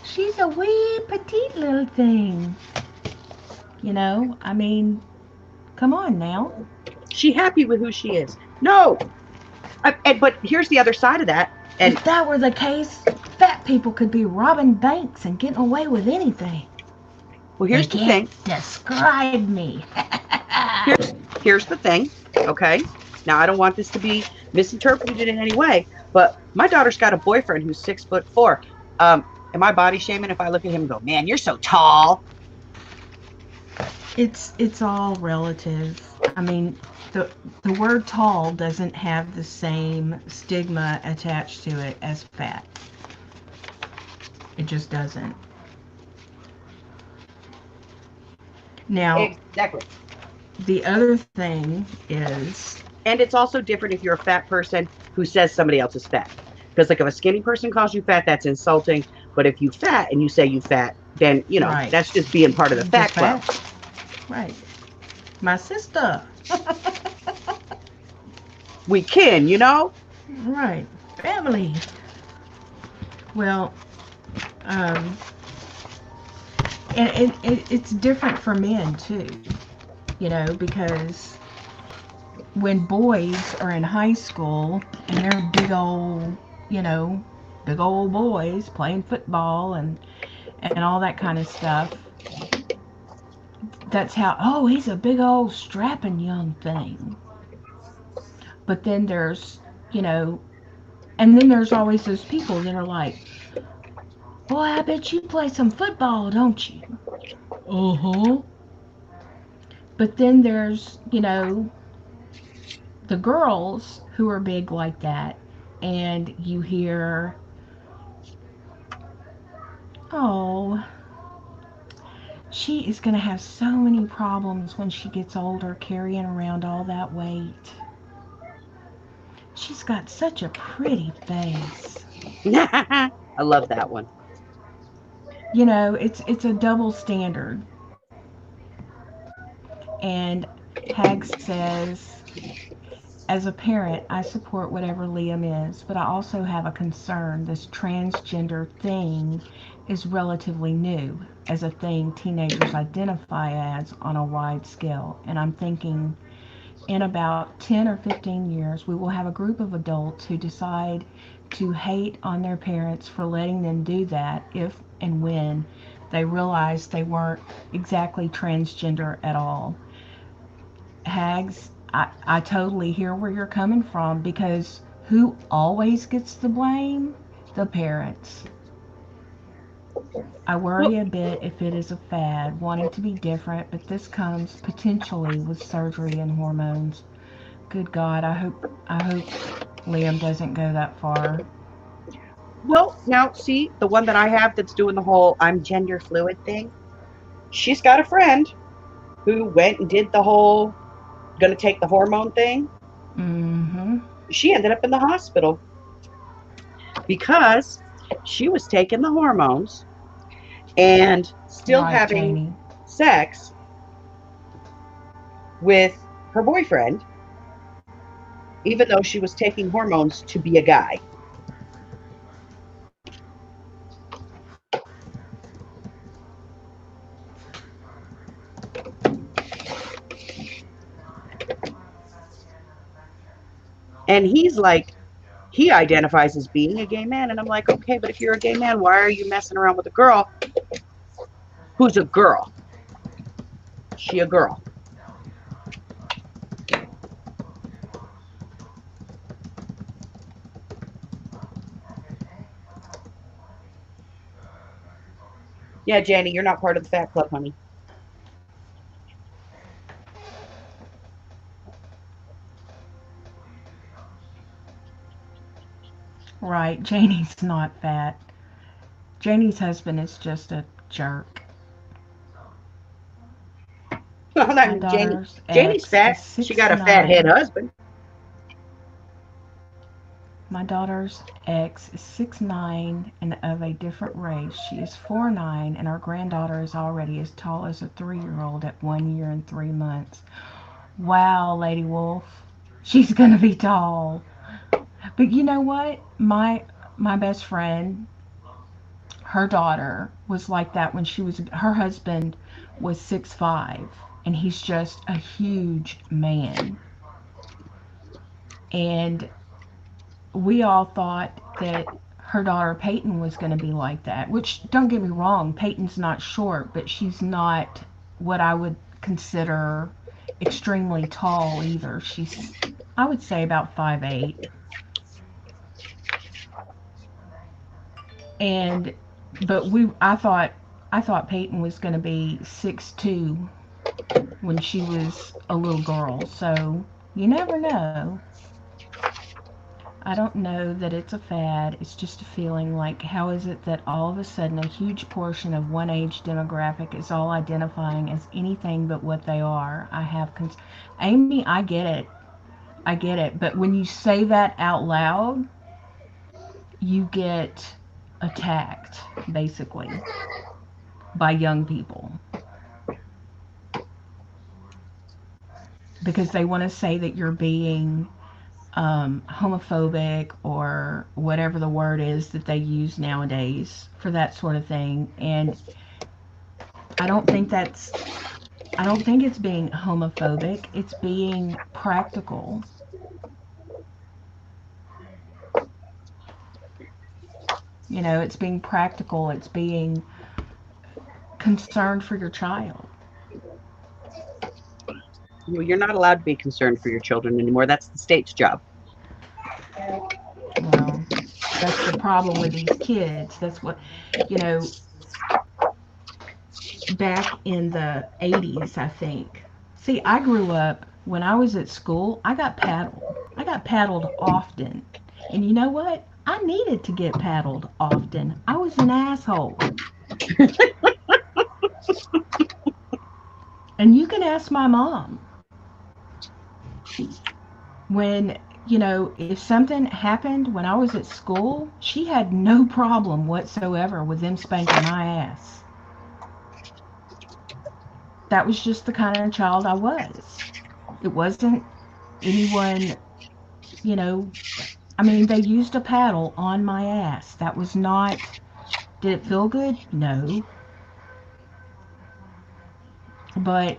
she's a wee petite little thing. You know, I mean, come on now. She happy with who she is. No. But here's the other side of that. And If that were the case, fat people could be robbing banks and getting away with anything. well, They here's the thing. can't describe me. Here's the thing. Okay. Now I don't want this to be misinterpreted in any way, but my daughter's got a boyfriend who's 6'4". Am I body shaming if I look at him and go, man, you're so tall? It's all relative. I mean, the word tall doesn't have the same stigma attached to it as fat. It just doesn't. Now, Exactly. the other thing is, And it's also different if you're a fat person who says somebody else is fat. Because like if a skinny person calls you fat, that's insulting. But if you fat and you say you fat, then you know right, that's just being part of the fat just club. fat. Right. My sister. We can, you know. Right. Family. Well, and it's different for men too, you know, because when boys are in high school and they're big old, you know, big old boys playing football and all that kind of stuff, that's how, oh, he's a big old strapping young thing. But then there's, you know, and then there's always those people that are like, boy, I bet you play some football, don't you? Uh-huh. But then there's, you know, the girls who are big like that, and you hear, oh, she is going to have so many problems when she gets older carrying around all that weight. She's got such a pretty face. I love that one. You know, it's a double standard. And Hags says, as a parent, I support whatever Liam is, but I also have a concern. This transgender thing is relatively new as a thing teenagers identify as on a wide scale. And I'm thinking in about 10 or 15 years, we will have a group of adults who decide to hate on their parents for letting them do that if and when they realize they weren't exactly transgender at all. Hags, I totally hear where you're coming from because who always gets the blame? The parents. I worry a bit if it is a fad, wanting to be different, but this comes potentially with surgery and hormones. Good God, I hope Liam doesn't go that far. Well, now see the one that I have that's doing the whole I'm gender fluid thing. She's got a friend who went and did the whole gonna take the hormone thing. Mm-hmm. She ended up in the hospital because she was taking the hormones and still Right, having Janie. sex with her boyfriend, even though she was taking hormones to be a guy. And he's like, he identifies as being a gay man. And I'm like, okay, but if you're a gay man, why are you messing around with a girl who's a girl? She a girl. Yeah, Janie, you're not part of the fat club, honey. Right, Janie's not fat. Janie's husband is just a jerk. Well, My Janie, daughter's Janie's ex fat. is She six got a fat head nine. husband. My daughter's ex is 6'9" and of a different race. She is 4'9", and our granddaughter is already as tall as a 3-year-old at 1 year and 3 months. Wow, Lady Wolf, she's gonna be tall. But you know what? My best friend, her daughter was like that when she was. Her husband was 6'5", and he's just a huge man. And we all thought that her daughter Peyton was going to be like that, which, don't get me wrong, Peyton's not short, but she's not what I would consider extremely tall either. She's, I would say, about 5'8". And but I thought Peyton was going to be 6'2" when she was a little girl. So you never know. I don't know that it's a fad. It's just a feeling like, how is it that all of a sudden a huge portion of one age demographic is all identifying as anything but what they are? Amy, I get it. I get it. But when you say that out loud, you get attacked, basically, by young people. Because they want to say that you're being homophobic, or whatever the word is that they use nowadays for that sort of thing. And I don't think that's I don't think it's being homophobic. It's being practical. It's being practical. It's being concerned for your child. Well, you're not allowed to be concerned for your children anymore. That's the state's job. Well, that's the problem with these kids. That's what, you know, back in the 80s, I think. See, I grew up when I was at school, I got paddled. I got paddled often. And you know what? I needed to get paddled often. I was an asshole. And you can ask my mom. When, if something happened when I was at school, she had no problem whatsoever with them spanking my ass. That was just the kind of child I was. It wasn't anyone, you know, I mean, they used a paddle on my ass. That was not, did it feel good? No. But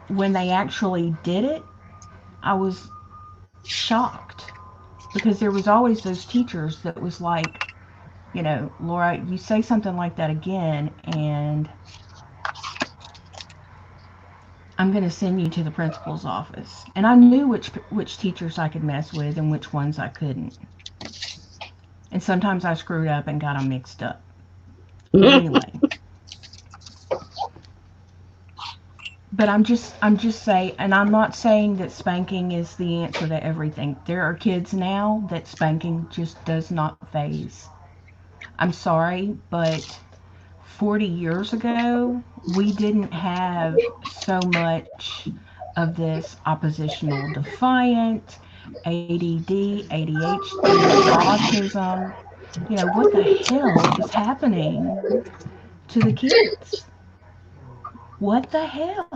when they actually did it, I was shocked, because there was always those teachers that was like, Laura, you say something like that again, and I'm going to send you to the principal's office. And I knew which teachers I could mess with and which ones I couldn't. And sometimes I screwed up and got them mixed up. But anyway. But I'm just saying, and I'm not saying that spanking is the answer to everything. There are kids now that spanking just does not faze. I'm sorry, but 40 years ago, we didn't have so much of this oppositional defiant, ADD, ADHD, autism. What the hell is happening to the kids? What the hell?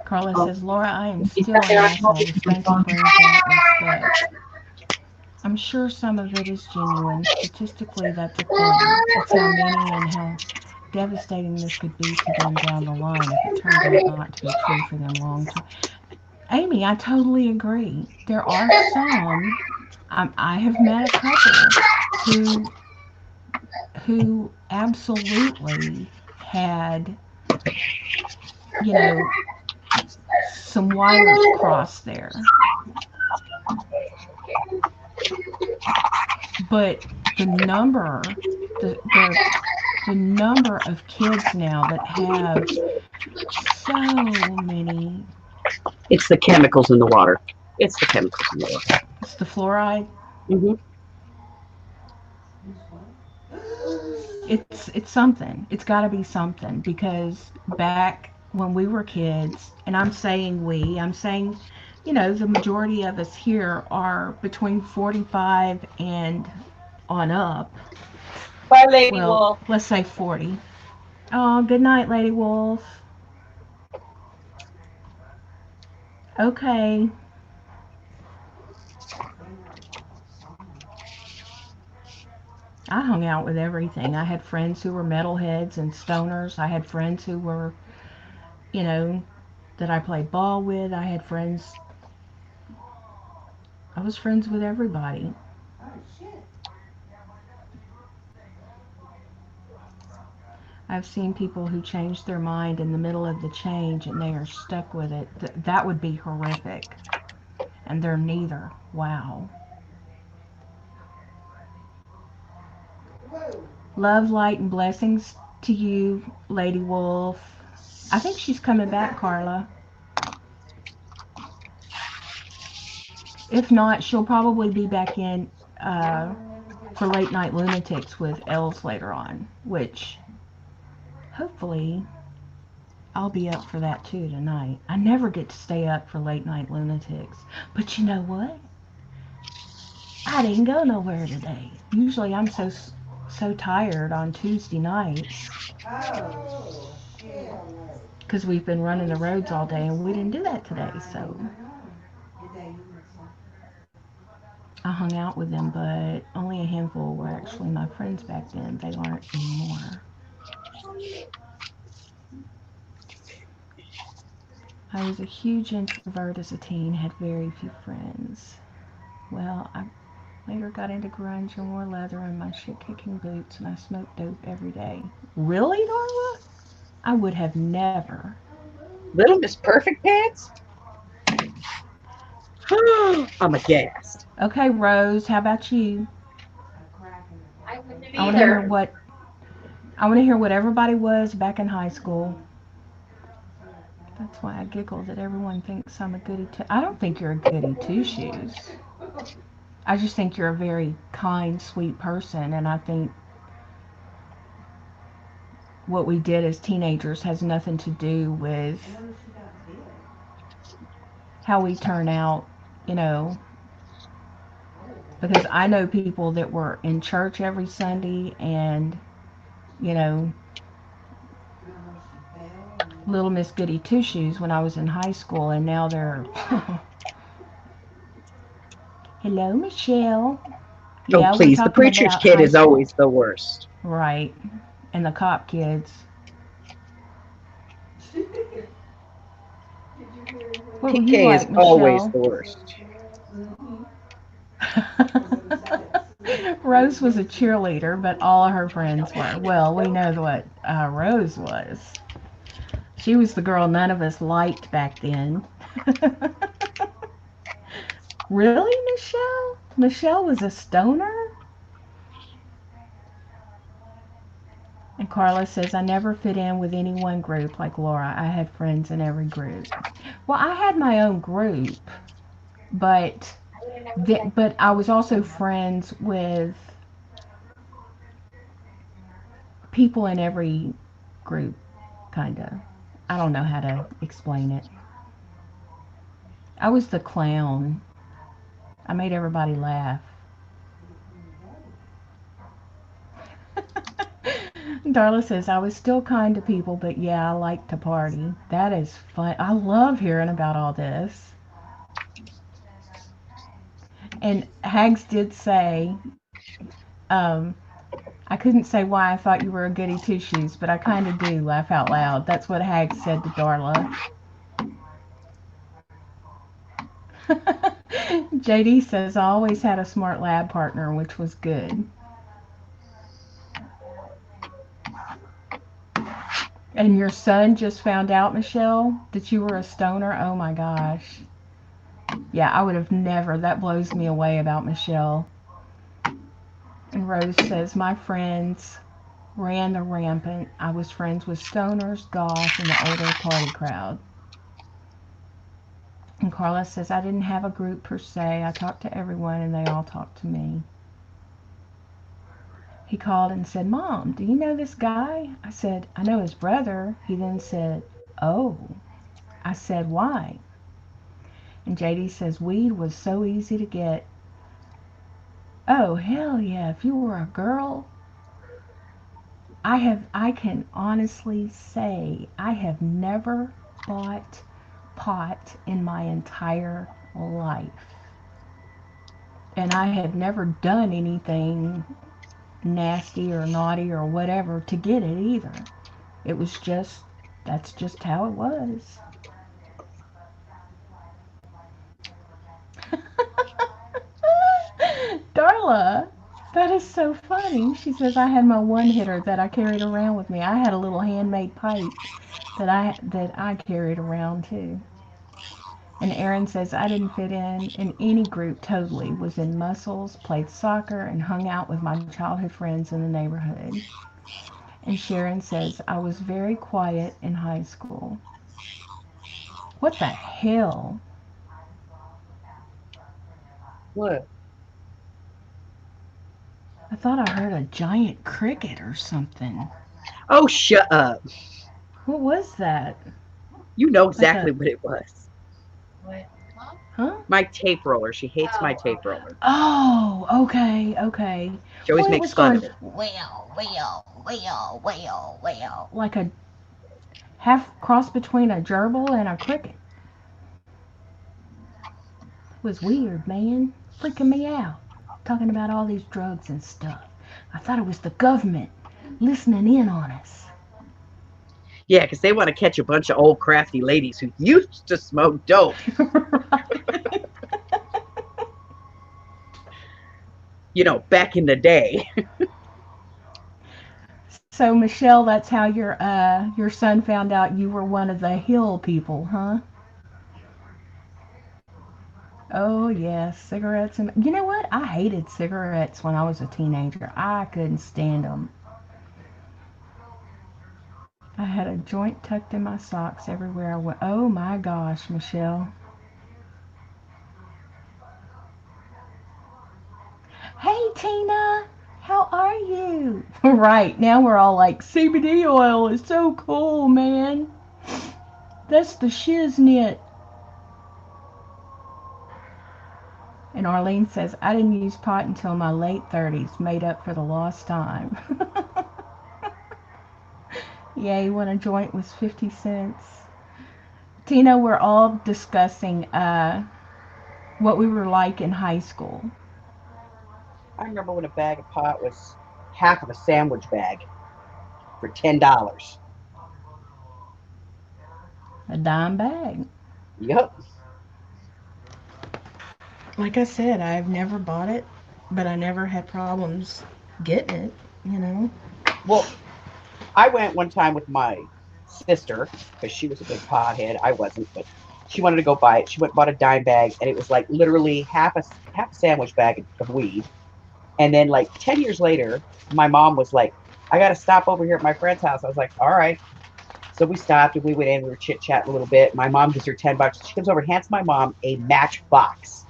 Carla says, Laura, I am still an asshole. The spanking brings out respect. I'm sure some of it is genuine. Statistically, that's a thing. It's how many and how devastating this could be to them down the line if it turned out not to be true for them long term. Amy, I totally agree. There are some. I have met a couple who absolutely had, you know, some wires crossed there. But the number, the the the number of kids now that have so many. It's the chemicals in the water. It's the chemicals in the water. It's the fluoride. Hmm. It's something. It's got to be something because back when we were kids, and I'm saying we, I'm saying, the majority of us here are between 45 and on up. Bye, Lady Well, Wolf. let's say 40. Oh, good night, Lady Wolf. Okay. I hung out with everything. I had friends who were metalheads and stoners. I had friends who were, you know, that I played ball with. I was friends with everybody. I've seen people who change their mind in the middle of the change and they are stuck with it. That would be horrific. And they're neither. Wow. Love, light, and blessings to you, Lady Wolf. I think she's coming back, Carla. If not, she'll probably be back in for Late Night Lunatics with Els later on, which hopefully I'll be up for that too tonight. I never get to stay up for Late Night Lunatics. But you know what? I didn't go nowhere today. Usually I'm so tired on Tuesday nights because we've been running the roads all day and we didn't do that today. So I hung out with them, but only a handful were actually my friends back then. They aren't anymore. I was a huge introvert as a teen, had very few friends. Well, I later got into grunge and wore leather in my shit-kicking boots, and I smoked dope every day. Really, Darla? I would have never. Little Miss Perfect Pants? I'm aghast. Okay, Rose, how about you? I wouldn't have I want to hear either. what I want to hear what everybody was back in high school. That's why I giggle that everyone thinks I'm a goody two. I don't think you're a goody two shoes. I just think you're a very kind, sweet person, and I think what we did as teenagers has nothing to do with how we turn out, you know, because I know people that were in church every Sunday and, you know, Little Miss Goody Two Shoes when I was in high school, and now they're, hello, Michelle. Oh, Yeah, we're please. The talking preacher's about kid high is school. always the worst. Right. And the cop kids. What were you PK is like, always Michelle? the worst. Rose was a cheerleader, but all of her friends were. Well, we know what Rose was. She was the girl none of us liked back then. Really, Michelle? Michelle was a stoner? And Carla says, I never fit in with any one group like Laura. I had friends in every group. Well, I had my own group, but I would have never said but I was also friends with people in every group, kind of. I don't know how to explain it. I was the clown. I made everybody laugh. Darla says, I was still kind to people, but yeah, I like to party. That is fun. I love hearing about all this. And Hags did say, um, I couldn't say why I thought you were a goody two-shoes, but I kind of do laugh out loud. That's what Hags said to Darla. JD says, I always had a smart lab partner, which was good. And your son just found out, Michelle, that you were a stoner? Oh my gosh. Yeah, I would have never. That blows me away about Michelle. And Rose says, my friends ran the rampant. I was friends with stoners, goth, and the older party crowd. And Carla says, I didn't have a group per se. I talked to everyone and they all talked to me. He called and said, Mom, do you know this guy? I said, I know his brother. He then said, oh. I said, why? And JD says, weed was so easy to get. Oh, hell yeah. If you were a girl, I can honestly say I have never bought pot in my entire life. And I have never done anything nasty or naughty or whatever to get it either. It was just, that's just how it was. Darla, that is so funny. She says, I had my one hitter that I carried around with me. I had a little handmade pipe that I carried around too. And Erin says, I didn't fit in any group totally. Was in muscles, played soccer, and hung out with my childhood friends in the neighborhood. And Sharon says, I was very quiet in high school. What the hell? What? I thought I heard a giant cricket or something. Oh, shut up. What was that? You know exactly what it was. What? Huh? My tape roller. She hates my tape roller. Oh, okay. She always Well, it makes was fun going, of it. well, like a half cross between a gerbil and a cricket. It was weird, man. Freaking me out. Talking about all these drugs and stuff. I thought it was the government listening in on us. Yeah, because they want to catch a bunch of old crafty ladies who used to smoke dope. Right. You know, back in the day. So Michelle, that's how your son found out you were one of the hill people, huh? Oh yes, cigarettes and you know what? I hated cigarettes when I was a teenager. I couldn't stand them. I had a joint tucked in my socks everywhere I went. Oh my gosh, Michelle. Hey Tina, how are you? Right, now we're all like, CBD oil is so cool, man. That's the shiznit. And Arlene says, I didn't use pot until my late 30s, made up for the lost time. Yay, when a joint was 50 cents. Tina, we're all discussing what we were like in high school. I remember when a bag of pot was half of a sandwich bag for $10. A dime bag. Yep. Like I said, I've never bought it, but I never had problems getting it, you know. Well, I went one time with my sister because she was a big pothead. I wasn't, but she wanted to go buy it. She went and bought a dime bag, and it was like literally half a sandwich bag of weed. And then like 10 years later, my mom was like, I got to stop over here at my friend's house. I was like, all right. So we stopped and we went in. We were chit-chatting a little bit. My mom gives her $10. She comes over and hands my mom a matchbox.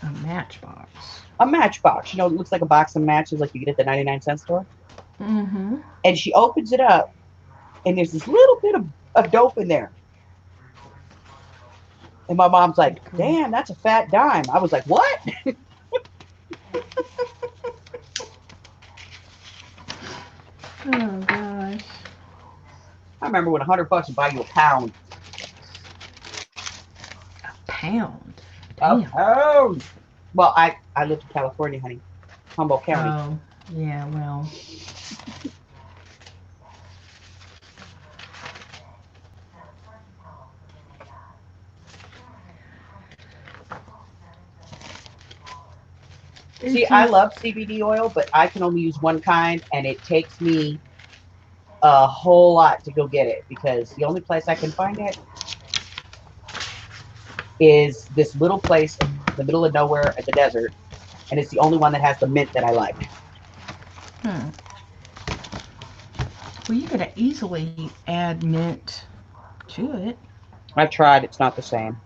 A matchbox. A matchbox. You know, it looks like a box of matches like you get at the 99-cent store. Mm-hmm. And she opens it up, and there's this little bit of dope in there. And my mom's like, damn, that's a fat dime. I was like, what? Oh, gosh. I remember when $100 would buy you a pound. A pound? A Damn. pound. Well, I lived in California, honey. Humboldt County. Oh, yeah, well. See, I love CBD oil, but I can only use one kind, and it takes me a whole lot to go get it because the only place I can find it is this little place in the middle of nowhere at the desert, and it's the only one that has the mint that I like. Well, you could easily add mint to it. I've tried. It's not the same.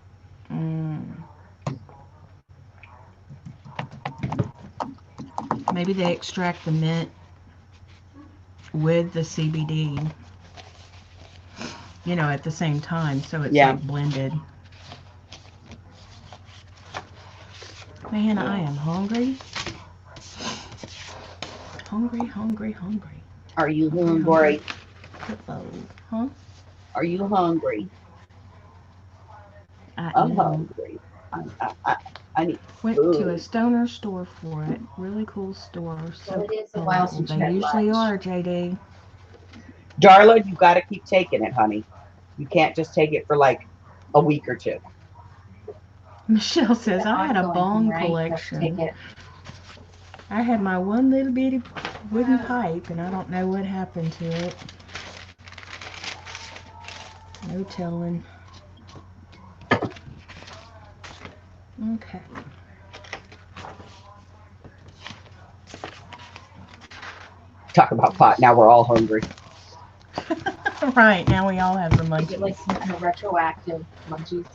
Maybe they extract the mint with the CBD, you know, at the same time, so it's like blended. Man, I am hungry. Hungry. Are you hungry? Huh? Are you hungry? I'm hungry. I need Went food. to a stoner store for it. Really cool store. So Well, it is a while since you they had usually lunch. are, JD. Darla, you got to keep taking it, honey. You can't just take it for like a week or two. Michelle says, I had a Ongoing bong thing, right? You have to collection. take it. I had my one little bitty wooden pipe, and I don't know what happened to it. No telling. Okay. Talk about pot. Now we're all hungry. Right, now we all have the Is it like munchies. some kind of retroactive munchies?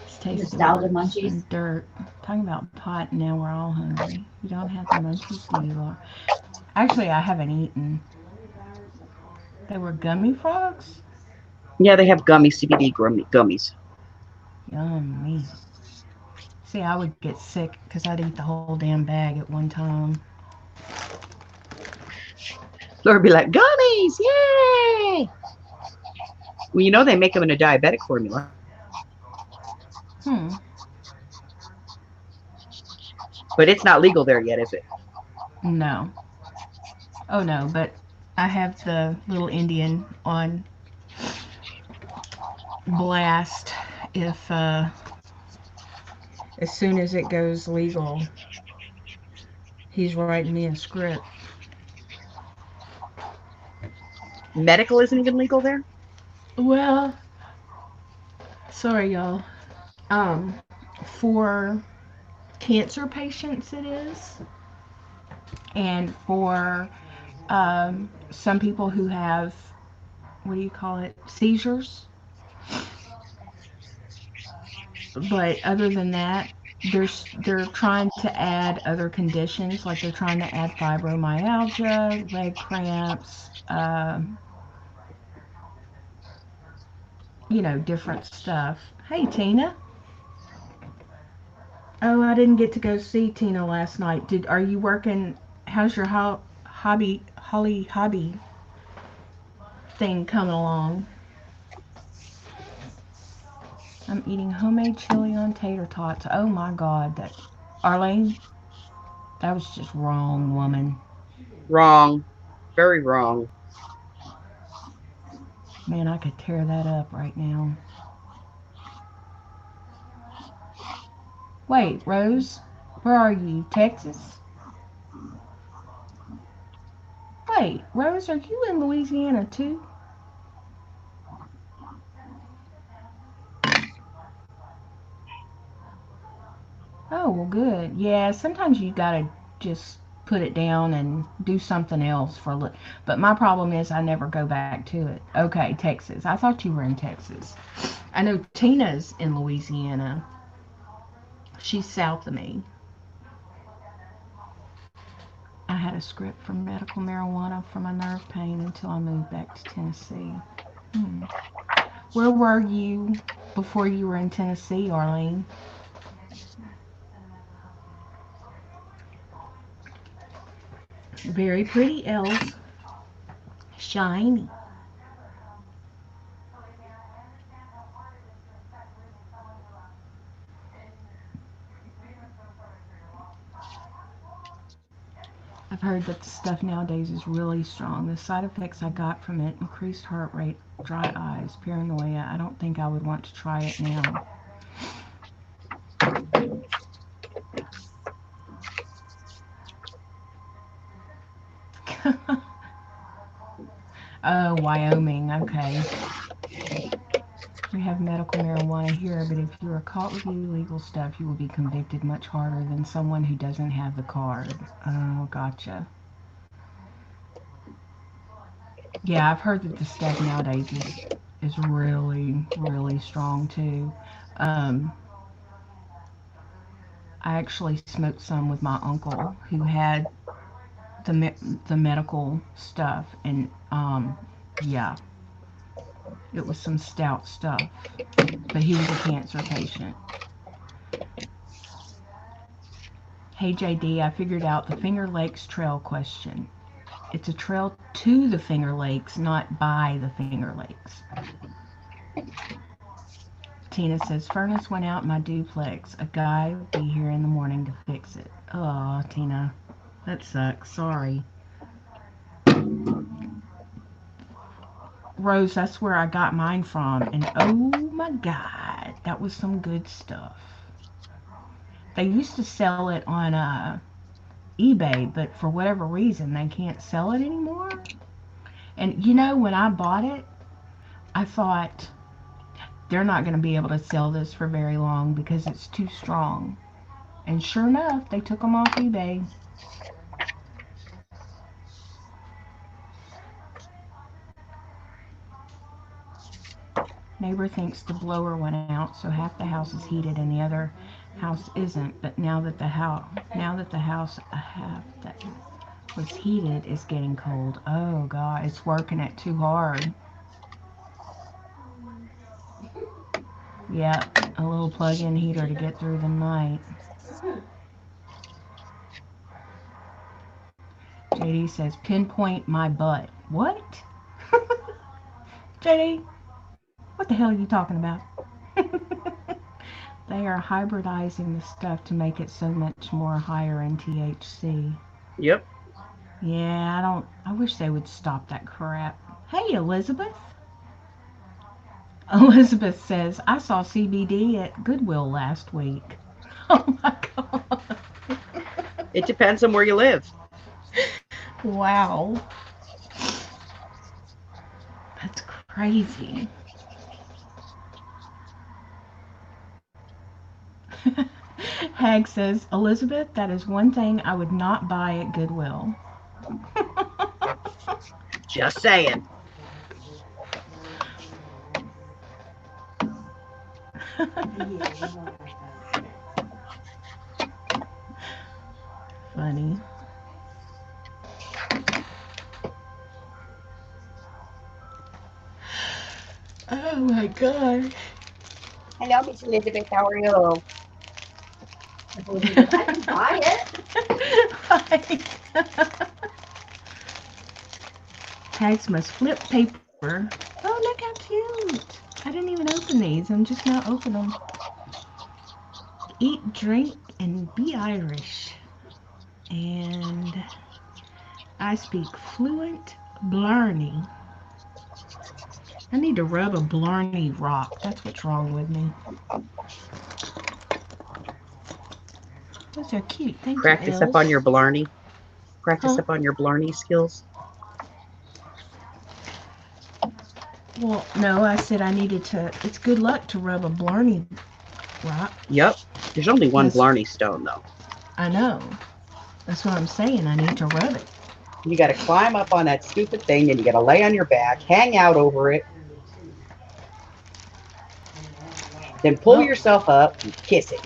It's tasty Nostalgia words munchies? and dirt. Talking about pot, and now we're all hungry. You don't have the munchies, do you, Laura? Actually, I haven't eaten. They were gummy frogs? Yeah, they have gummy CBD gummies. Yummy. See, I would get sick because I'd eat the whole damn bag at one time. Laura would be like, gummies, yay! Well, you know they make them in a diabetic formula. But it's not legal there yet, is it? No. Oh, no, but I have the little Indian on blast if, as soon as it goes legal, he's writing me a script. Medical isn't even legal there? Well, sorry, y'all. For cancer patients, it is. And for some people who have, what do you call it, seizures. But other than that, they're trying to add other conditions, like they're trying to add fibromyalgia, leg cramps, you know, different stuff. Hey, Tina. Oh, I didn't get to go see Tina last night. Are you working? How's your hobby thing coming along? I'm eating homemade chili on tater tots. Oh my God, Arlene, that was just wrong, woman. Wrong. Very wrong. Man, I could tear that up right now. Wait, Rose, where are you? Texas? Wait, Rose, are you in Louisiana too? Oh, well, good. Yeah, sometimes you gotta just put it down and do something else for a little. But my problem is I never go back to it. Okay, Texas. I thought you were in Texas. I know Tina's in Louisiana. She's south of me. I had a script for medical marijuana for my nerve pain until I moved back to Tennessee. Where were you before you were in Tennessee, Arlene? Very pretty elves. Shiny. I've heard that the stuff nowadays is really strong. The side effects I got from it: increased heart rate, dry eyes, paranoia. I don't think I would want to try it now. Oh, Wyoming. Okay. We have medical marijuana here, but if you are caught with illegal stuff, you will be convicted much harder than someone who doesn't have the card. Oh, gotcha. Yeah, I've heard that the stuff nowadays is really, really strong too. Um, I actually smoked some with my uncle who had the medical stuff, and yeah, it was some stout stuff. But he was a cancer patient. Hey JD, I figured out the Finger Lakes Trail question. It's a trail to the Finger Lakes, not by the Finger Lakes. Tina says, furnace went out in my duplex. A guy will be here in the morning to fix it. Oh, Tina, that sucks. Sorry. Rose, that's where I got mine from. And oh my God, that was some good stuff. They used to sell it on eBay, but for whatever reason, they can't sell it anymore. And you know, when I bought it, I thought they're not going to be able to sell this for very long because it's too strong. And sure enough, they took them off eBay. Neighbor thinks the blower went out, so half the house is heated and the other house isn't. But now that the house half that was heated is getting cold. Oh God, it's working it too hard. Yeah, a little plug-in heater to get through the night. JD says, pinpoint my butt. What? JD, what the hell are you talking about? They are hybridizing the stuff to make it so much more higher in THC. Yep. Yeah, I wish they would stop that crap. Hey, Elizabeth. Elizabeth says, I saw CBD at Goodwill last week. Oh my God. It depends on where you live. Wow. That's crazy. Hag says, Elizabeth, that is one thing I would not buy at Goodwill. Just saying. Funny. Oh my gosh. Hello, Miss Elizabeth. How are you? I can buy it. Hags must flip paper. Oh, look how cute. I didn't even open these. I'm just now opening them. Eat, drink, and be Irish. And I speak fluent Blarney. I need to rub a Blarney rock. That's what's wrong with me. Those are cute. Thank Practice you, up on your Blarney. Practice Huh? up on your Blarney skills. Well, no, I said I needed to. It's good luck to rub a Blarney rock. Yep. There's only one Yes. Blarney stone, though. I know. That's what I'm saying. I need to rub it. You got to climb up on that stupid thing, and you got to lay on your back, hang out over it, then pull Well, yourself up and kiss it.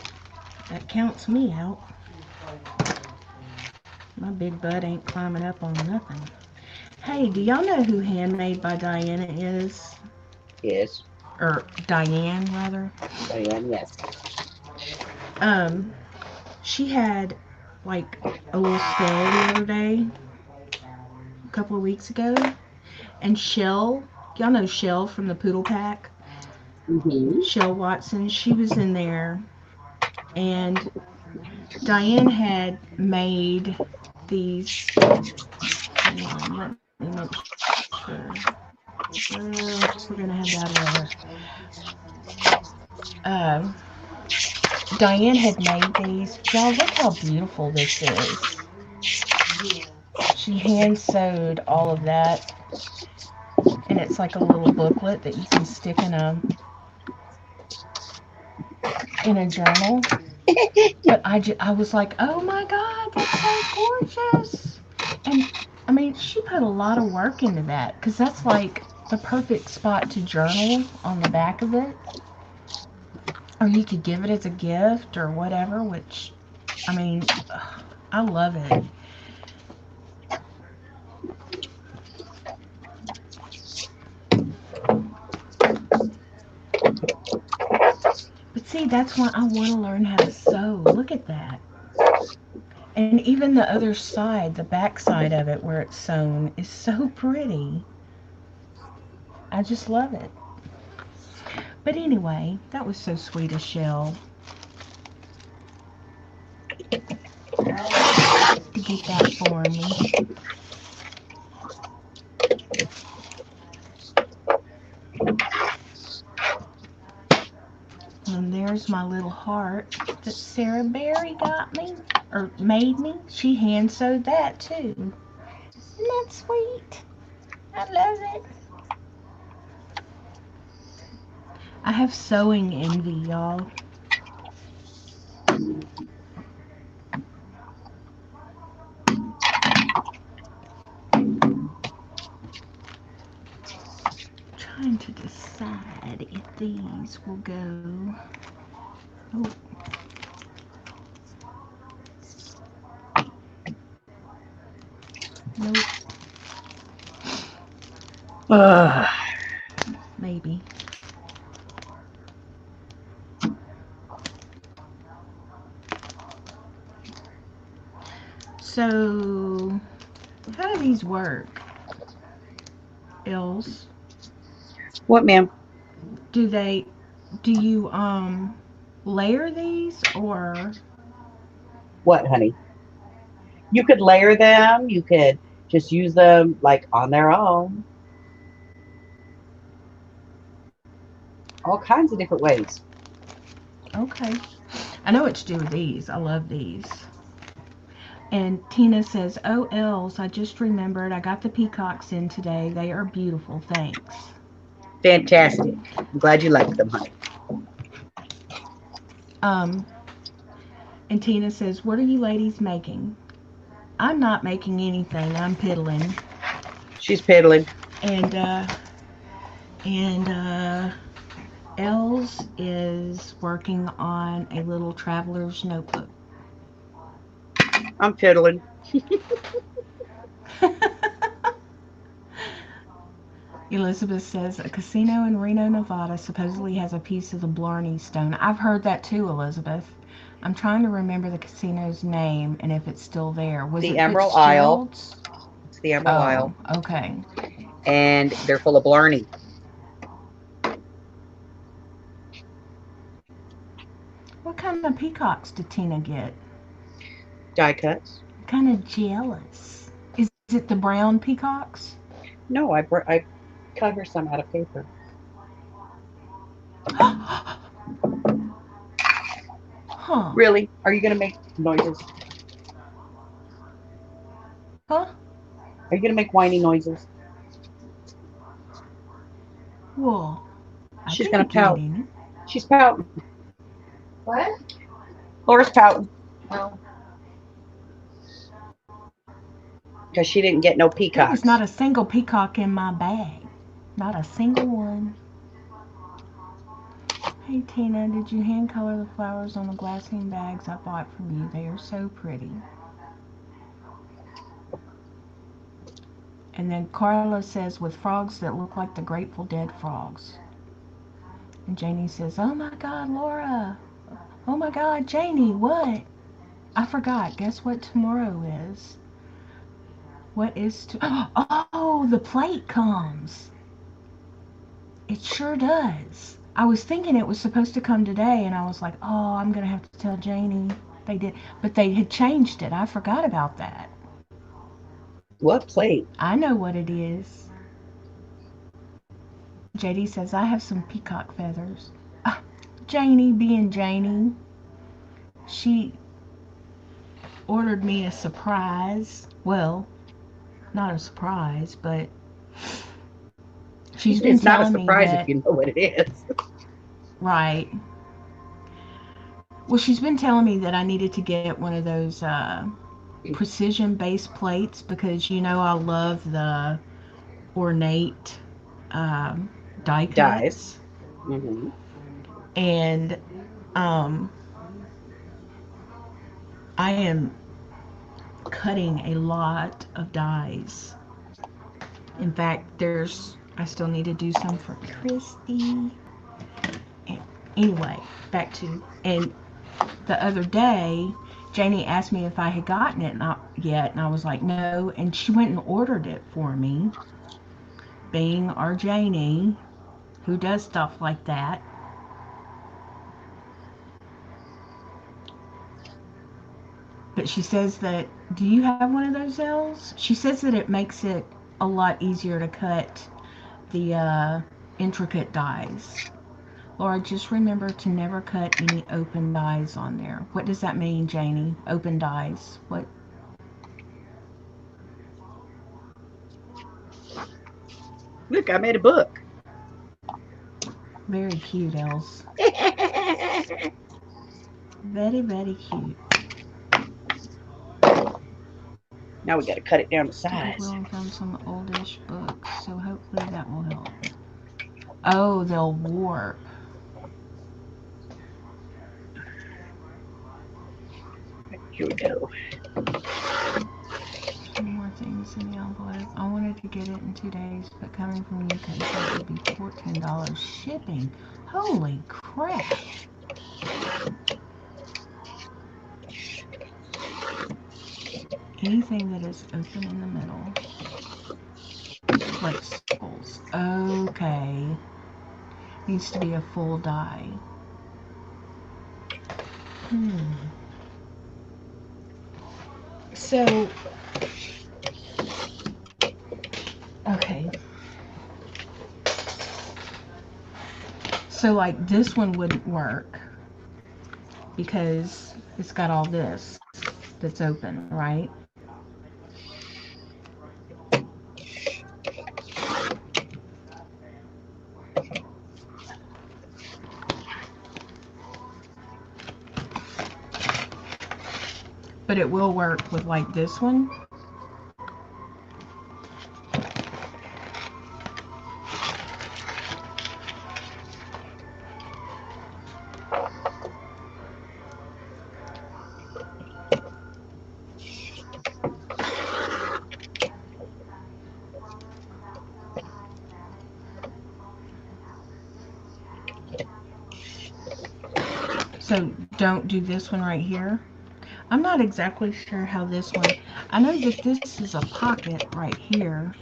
That counts me out. My big butt ain't climbing up on nothing. Hey, do y'all know who Handmade by Diana is? Yes. Or Diane, rather. Diane, yes. She had like a little sale the other day, a couple of weeks ago, and Shell, y'all know Shell from the Poodle Pack? Mm-hmm. Shell Watson, she was in there, and Diane had made these. Hang on, let me make sure. We're gonna have that later. Diane had made these. Y'all, look how beautiful this is. She hand sewed all of that, and it's like a little booklet that you can stick in a journal. But I was like, oh my God, that's so gorgeous. And I mean, she put a lot of work into that, because that's like the perfect spot to journal on the back of it. Or you could give it as a gift or whatever, which, I mean, I love it. But see, that's why I want to learn how to sew. Look at that. And even the other side, the back side of it where it's sewn, is so pretty. I just love it. But anyway, that was so sweet of Shell to get that for me. And there's my little heart that Sarah Berry got me, or made me. She hand sewed that too. Isn't that sweet? I love it. I have sewing envy, y'all. Trying to decide if these will go. Oh. Nope. Maybe. So, how do these work? Els? What, ma'am? Do you layer these, or What, honey? You could layer them. You could just use them like on their own. All kinds of different ways. okay. I know what to do with these. I love these. And Tina says, oh, Els, I just remembered I got the peacocks in today. They are beautiful. Thanks. Fantastic. I'm glad you like them, honey. And Tina says, what are you ladies making? I'm not making anything. I'm piddling. She's piddling. And Els is working on a little traveler's notebook. I'm piddling. Elizabeth says, a casino in Reno, Nevada supposedly has a piece of the Blarney Stone. I've heard that too, Elizabeth. I'm trying to remember the casino's name and if it's still there. Was The it Emerald Isle. Fitzgerald's? It's the Emerald Isle. Okay. And they're full of Blarney. What kind of peacocks did Tina get? Die cuts. Kind of jealous. Is it the brown peacocks? No, I cut her some out of paper. Huh. Really? Are you going to make noises? Huh? Are you going to make whiny noises? Well, She's going to pout. Any. She's pouting. What? Laura's pouting. Oh. Because she didn't get no There peacocks. was not a single peacock in my bag. Not a single one. Hey Tina, did you hand color the flowers on the glassine bags I bought from you? They are so pretty. And then Carla says, with frogs that look like the Grateful Dead frogs. And Janie says, oh my God, Laura. Oh my God, Janie, what? I forgot. Guess what tomorrow is? What is Oh, the plate comes. It sure does. I was thinking it was supposed to come today, and I was like, oh, I'm going to have to tell Janie. They did. But they had changed it. I forgot about that. What plate? I know what it is. JD says, I have some peacock feathers. Janie being Janie, she ordered me a surprise. Well, not a surprise, but she's been It's not a telling me surprise if that, you know what it is. right. Well, she's been telling me that I needed to get one of those precision base plates because you know I love the ornate die cuts. Dies. Mm-hmm. And I am cutting a lot of dies. In fact, I still need to do some for Christy. And anyway, back to, and the other day, Janie asked me if I had gotten it yet, and I was like, no, and she went and ordered it for me, being our Janie, who does stuff like that. But she says that, do you have one of those L's? She says that it makes it a lot easier to cut the intricate dies. Laura, just remember to never cut any open dies on there. What does that mean, Janie? Open dies. What? Look, I made a book. Very cute, Els. Very, very cute. Now we got to cut it down to To size. Goodwill and found some oldish books, so hopefully that will help. Oh, they'll warp. Here we go. Two more things in the envelope. I wanted to get it in 2 days, but coming from UK, so it would be $14 shipping. Holy crap! Anything that is open in the middle. Flexibles. Okay. Needs to be a full die. So, okay. So like this one wouldn't work because it's got all this that's open, right? But it will work with like this one. So don't do this one right here. I'm not exactly sure how this one, I know that this is a pocket right here,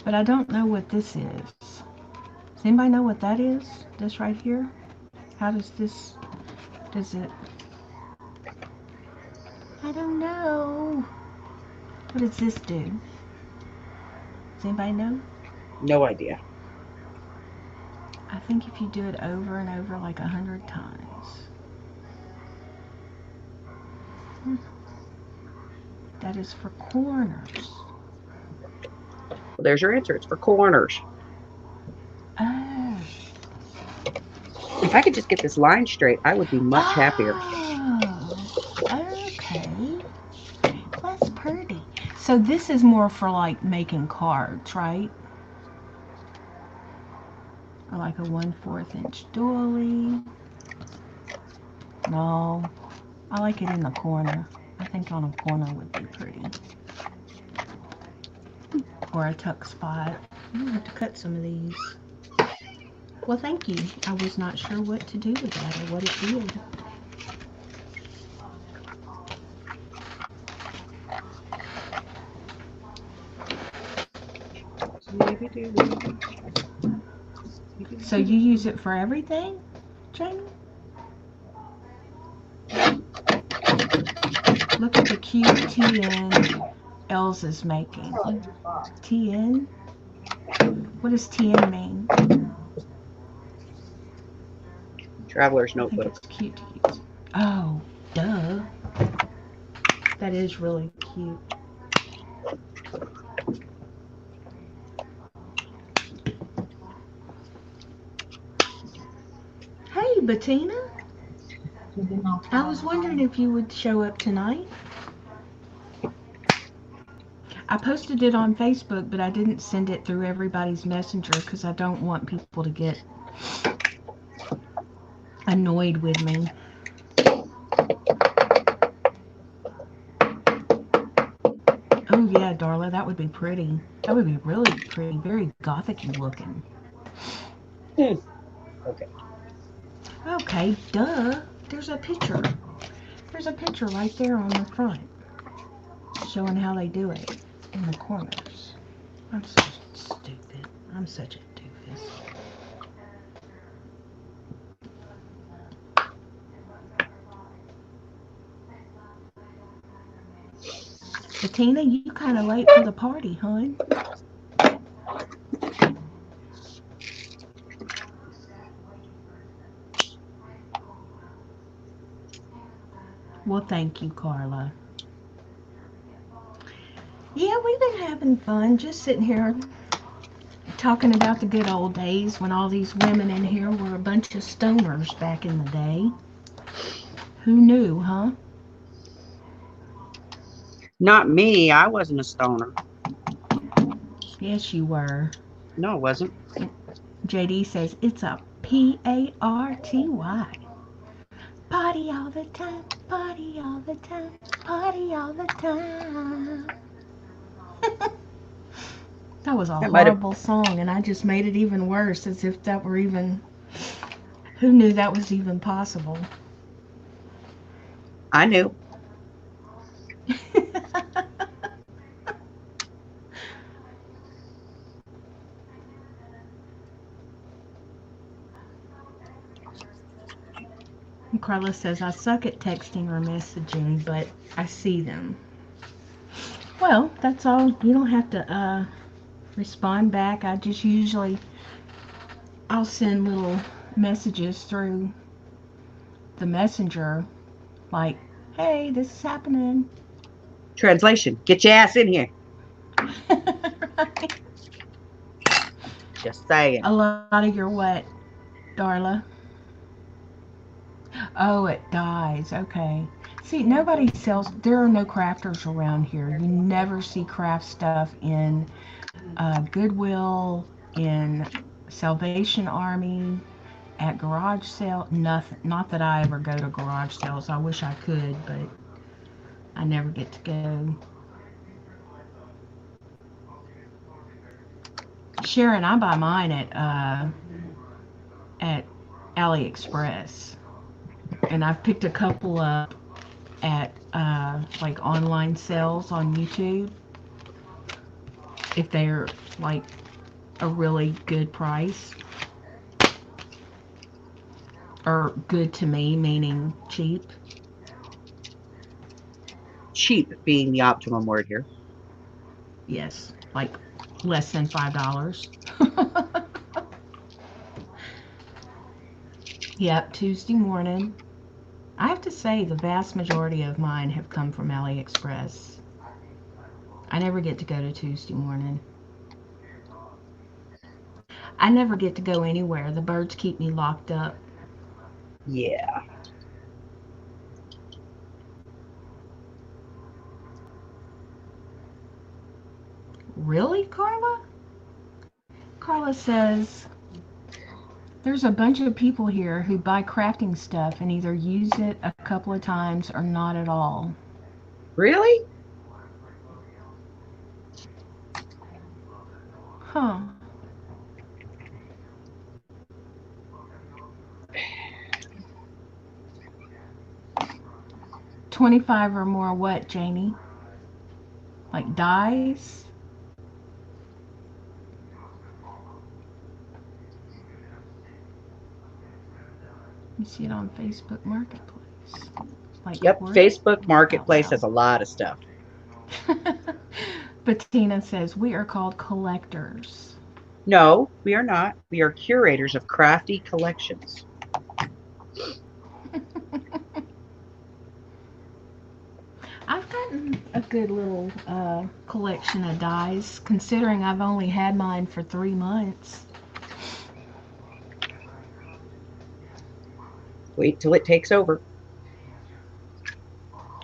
but I don't know what this is. Does anybody know what that is? This right here? How does this, does it, I don't know. What does this do? Does anybody know? No idea. I think if you do it over and over like 100 times. That is for corners. Well, there's your answer. It's for corners. Oh. If I could just get this line straight, I would be much happier. Oh, okay. That's pretty. So this is more for like making cards, right? Or like a 1/4 inch doily. No, I like it in the corner. I think on a corner would be pretty. Or a tuck spot. I'm gonna have to cut some of these. Well, thank you. I was not sure what to do with that or what it did. So you use it for everything, Jamie? Look at the cute TN Elsa's making. TN? What does TN mean? Traveler's I think notebook. it's cute to use. Oh, duh. That is really cute. Hey, Bettina. I was wondering if you would show up tonight. I posted it on Facebook, but I didn't send it through everybody's messenger because I don't want people to get annoyed with me. Oh yeah, Darla, that would be pretty. That would be really pretty, very gothic-y looking. Okay. Okay, duh. There's a picture. There's a picture right there on the front showing how they do it in the corners. I'm so stupid. I'm such a doofus. Bettina, you kind of late for the party, hon. Well, thank you, Carla. Yeah, we've been having fun just sitting here talking about the good old days when all these women in here were a bunch of stoners back in the day. Who knew, huh? Not me. I wasn't a stoner. Yes, you were. No, it wasn't. JD says it's a PARTY. Party all the time, party all the time, party all the time. That was a That might have. horrible song, and I just made it even worse, as if that were even. Who knew that was even possible? I knew. Carla says, I suck at texting or messaging, but I see them. Well, that's all. You don't have to respond back. I just usually, I'll send little messages through the messenger, like, hey, this is happening. Translation. Get your ass in here. Right. Just saying. A lot of your what, Darla? Oh, it dies. Okay. See, nobody sells. There are no crafters around here. You never see craft stuff in Goodwill, in Salvation Army, at garage sale. Nothing. Not that I ever go to garage sales. I wish I could, but I never get to go. Sharon, I buy mine at AliExpress, and I've picked a couple up at like online sales on YouTube if they're like a really good price, or good to me meaning cheap. Cheap being the optimum word here. Yes, like less than $5. Yep, Tuesday morning. I have to say the vast majority of mine have come from AliExpress. I never get to go to Tuesday morning. I never get to go anywhere. The birds keep me locked up. Yeah. Really, Carla? Carla says, there's a bunch of people here who buy crafting stuff and either use it a couple of times or not at all. Really? Huh. $25 or more what, Janie? Like dies? You see it on Facebook Marketplace. Like, Yep, what? Facebook Out Marketplace loud. has a lot of stuff. Bettina says, we are called collectors. No, we are not. We are curators of crafty collections. I've gotten a good little collection of dies, considering I've only had mine for 3 months. Wait till it takes over.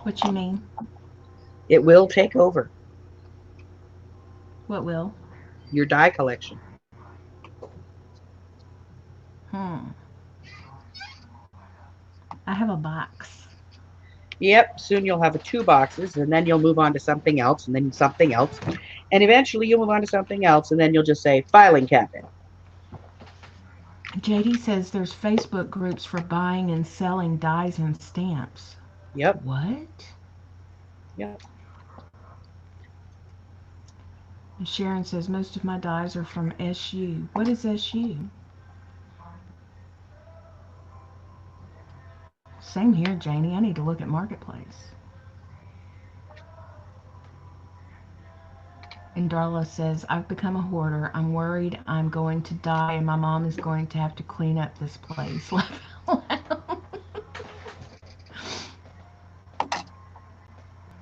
What you mean? It will take over What will? your die collection. I have a box. Yep, soon you'll have 2 boxes, and then you'll move on to something else, and then something else. And eventually you'll move on to something else, and then you'll just say, filing cabinet. JD says there's Facebook groups for buying and selling dies and stamps. Yep. What? Yep. And Sharon says most of my dies are from SU. What is SU? Same here, Janie. I need to look at Marketplace. And Darla says, I've become a hoarder. I'm worried I'm going to die and my mom is going to have to clean up this place.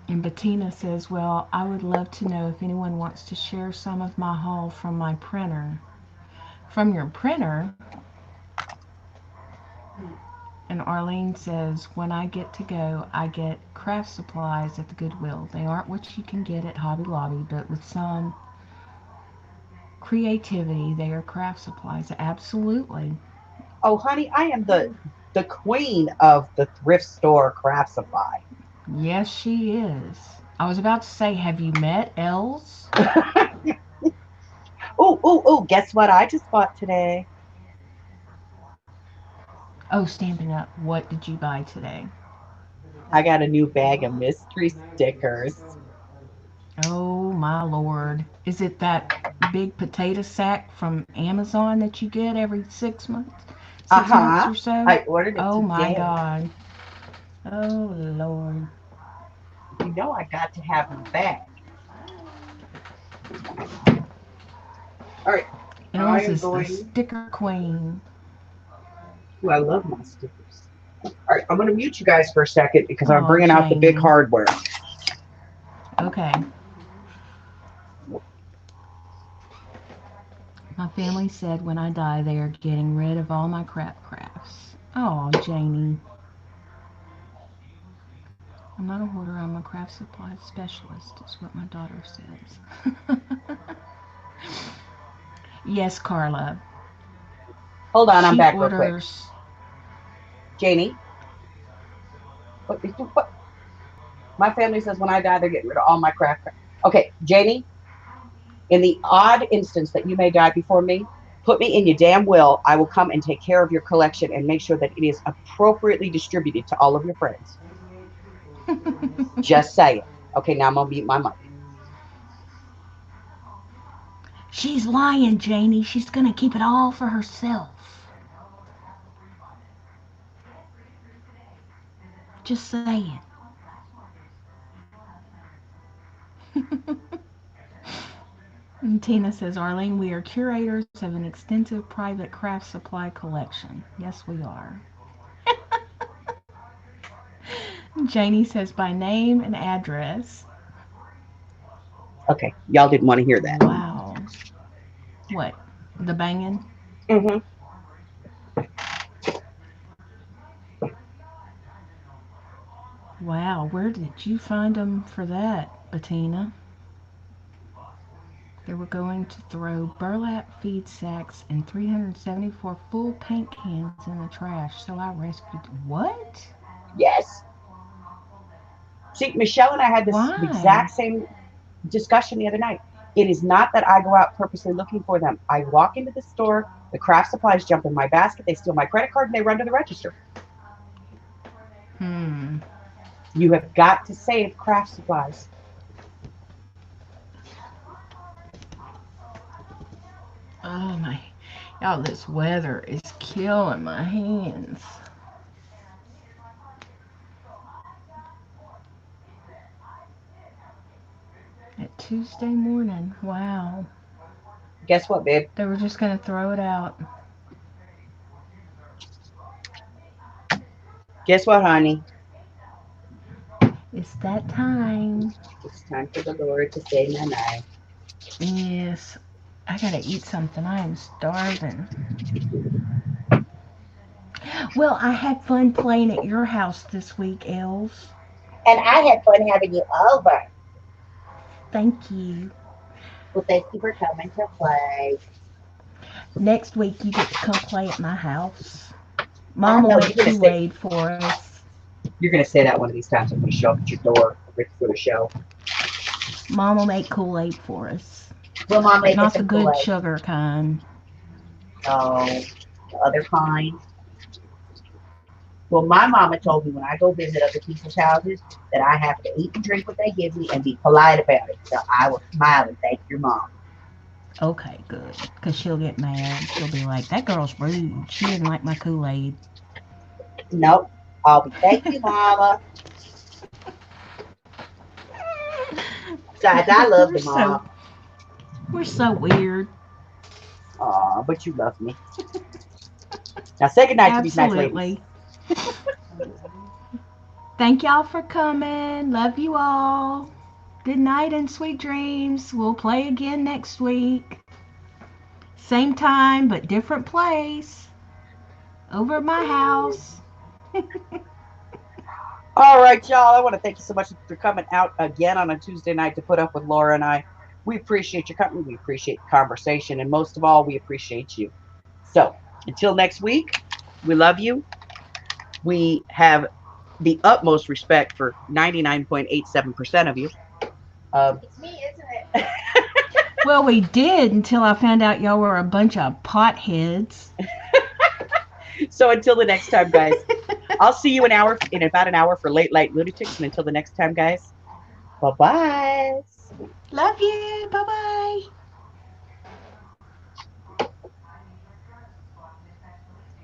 And Bettina says, well, I would love to know if anyone wants to share some of my haul from my printer. From your printer? And Arlene says, when I get to go, I get craft supplies at the Goodwill. They aren't what you can get at Hobby Lobby, but with some creativity, they are craft supplies. Absolutely. Oh, honey, I am the queen of the thrift store craft supply. Yes, she is. I was about to say, have you met Els? Oh, guess what I just bought today? Oh, Stampin' Up. What did you buy today? I got a new bag of mystery stickers. Oh, my Lord. Is it that big potato sack from Amazon that you get every 6 months? 6 months Uh-huh. or so? I ordered it Oh, my today. God. Oh, Lord. You know I got to have my bag. All right. I Els am is the going. sticker queen. Ooh, I love my stickers. All right, I'm going to mute you guys for a second because I'm Oh, bringing out the big Janie. hardware. Okay. My family said when I die they are getting rid of all my crafts. Oh, Janie. I'm not a hoarder, I'm a craft supply specialist, is what my daughter says. Yes, Carla. Hold on, I'm She back real quick. orders. Janie, what? My family says when I die, they're getting rid of all my craft. Okay, Janie, in the odd instance that you may die before me, put me in your damn will. I will come and take care of your collection and make sure that it is appropriately distributed to all of your friends. Just say it. Okay, now I'm going to mute my mic. She's lying, Janie. She's gonna keep it all for herself. Just saying. And Tina says, Arlene, we are curators of an extensive private craft supply collection. Yes, we are. Janie says, by name and address. Okay, y'all didn't want to hear that. Wow. What? The banging? Mm-hmm. Wow, where did you find them for that, Bettina? They were going to throw burlap feed sacks and 374 full paint cans in the trash, so I rescued. What? Yes. See, Michelle and I had this Why? exact same discussion the other night. It is not that I go out purposely looking for them. I walk into the store, the craft supplies jump in my basket, they steal my credit card, and they run to the register. You have got to save craft supplies. Oh my. Y'all, this weather is killing my hands. At Tuesday morning. Wow. Guess what, babe? They were just going to throw it out. Guess what, honey? It's that time. It's time for the Lord to say night. Yes. I got to eat something. I am starving. Well, I had fun playing at your house this week, Els. And I had fun having you over. Thank you. Well, thank you for coming to play. Next week, you get to come play at my house. I Mom will know make you're gonna say- Kool-Aid for us. You're going to say that one of these times I'm going to show up at your door for the show. Mom will make Kool-Aid for us. Well, Mom, But make not us the some good Kool-Aid. sugar kind. Oh, the other kind. Well, my mama told me when I go visit other people's houses that I have to eat and drink what they give me and be polite about it. So I will smile and thank your mom. Okay, good. Because she'll get mad. She'll be like, that girl's rude. She didn't like my Kool-Aid. Nope. I'll be thank you, mama. Besides, I love the mom. We're so weird. Aw, but you love me. Now say goodnight to these nice ladies. Absolutely. Thank y'all for coming. Love you all. Good night and sweet dreams. We'll play again next week. Same time, but different place. Over at my house. All right, y'all. I want to thank you so much for coming out again on a Tuesday night to put up with Laura and I. We appreciate your company. We appreciate the conversation. And most of all, we appreciate you. So until next week, we love you. We have the utmost respect for 99.87% of you. It's me, isn't it? Well, we did until I found out y'all were a bunch of potheads. So until the next time, guys, I'll see you in about an hour for Late Light Lunatics. And until the next time, guys, bye-bye. Love you. Bye-bye.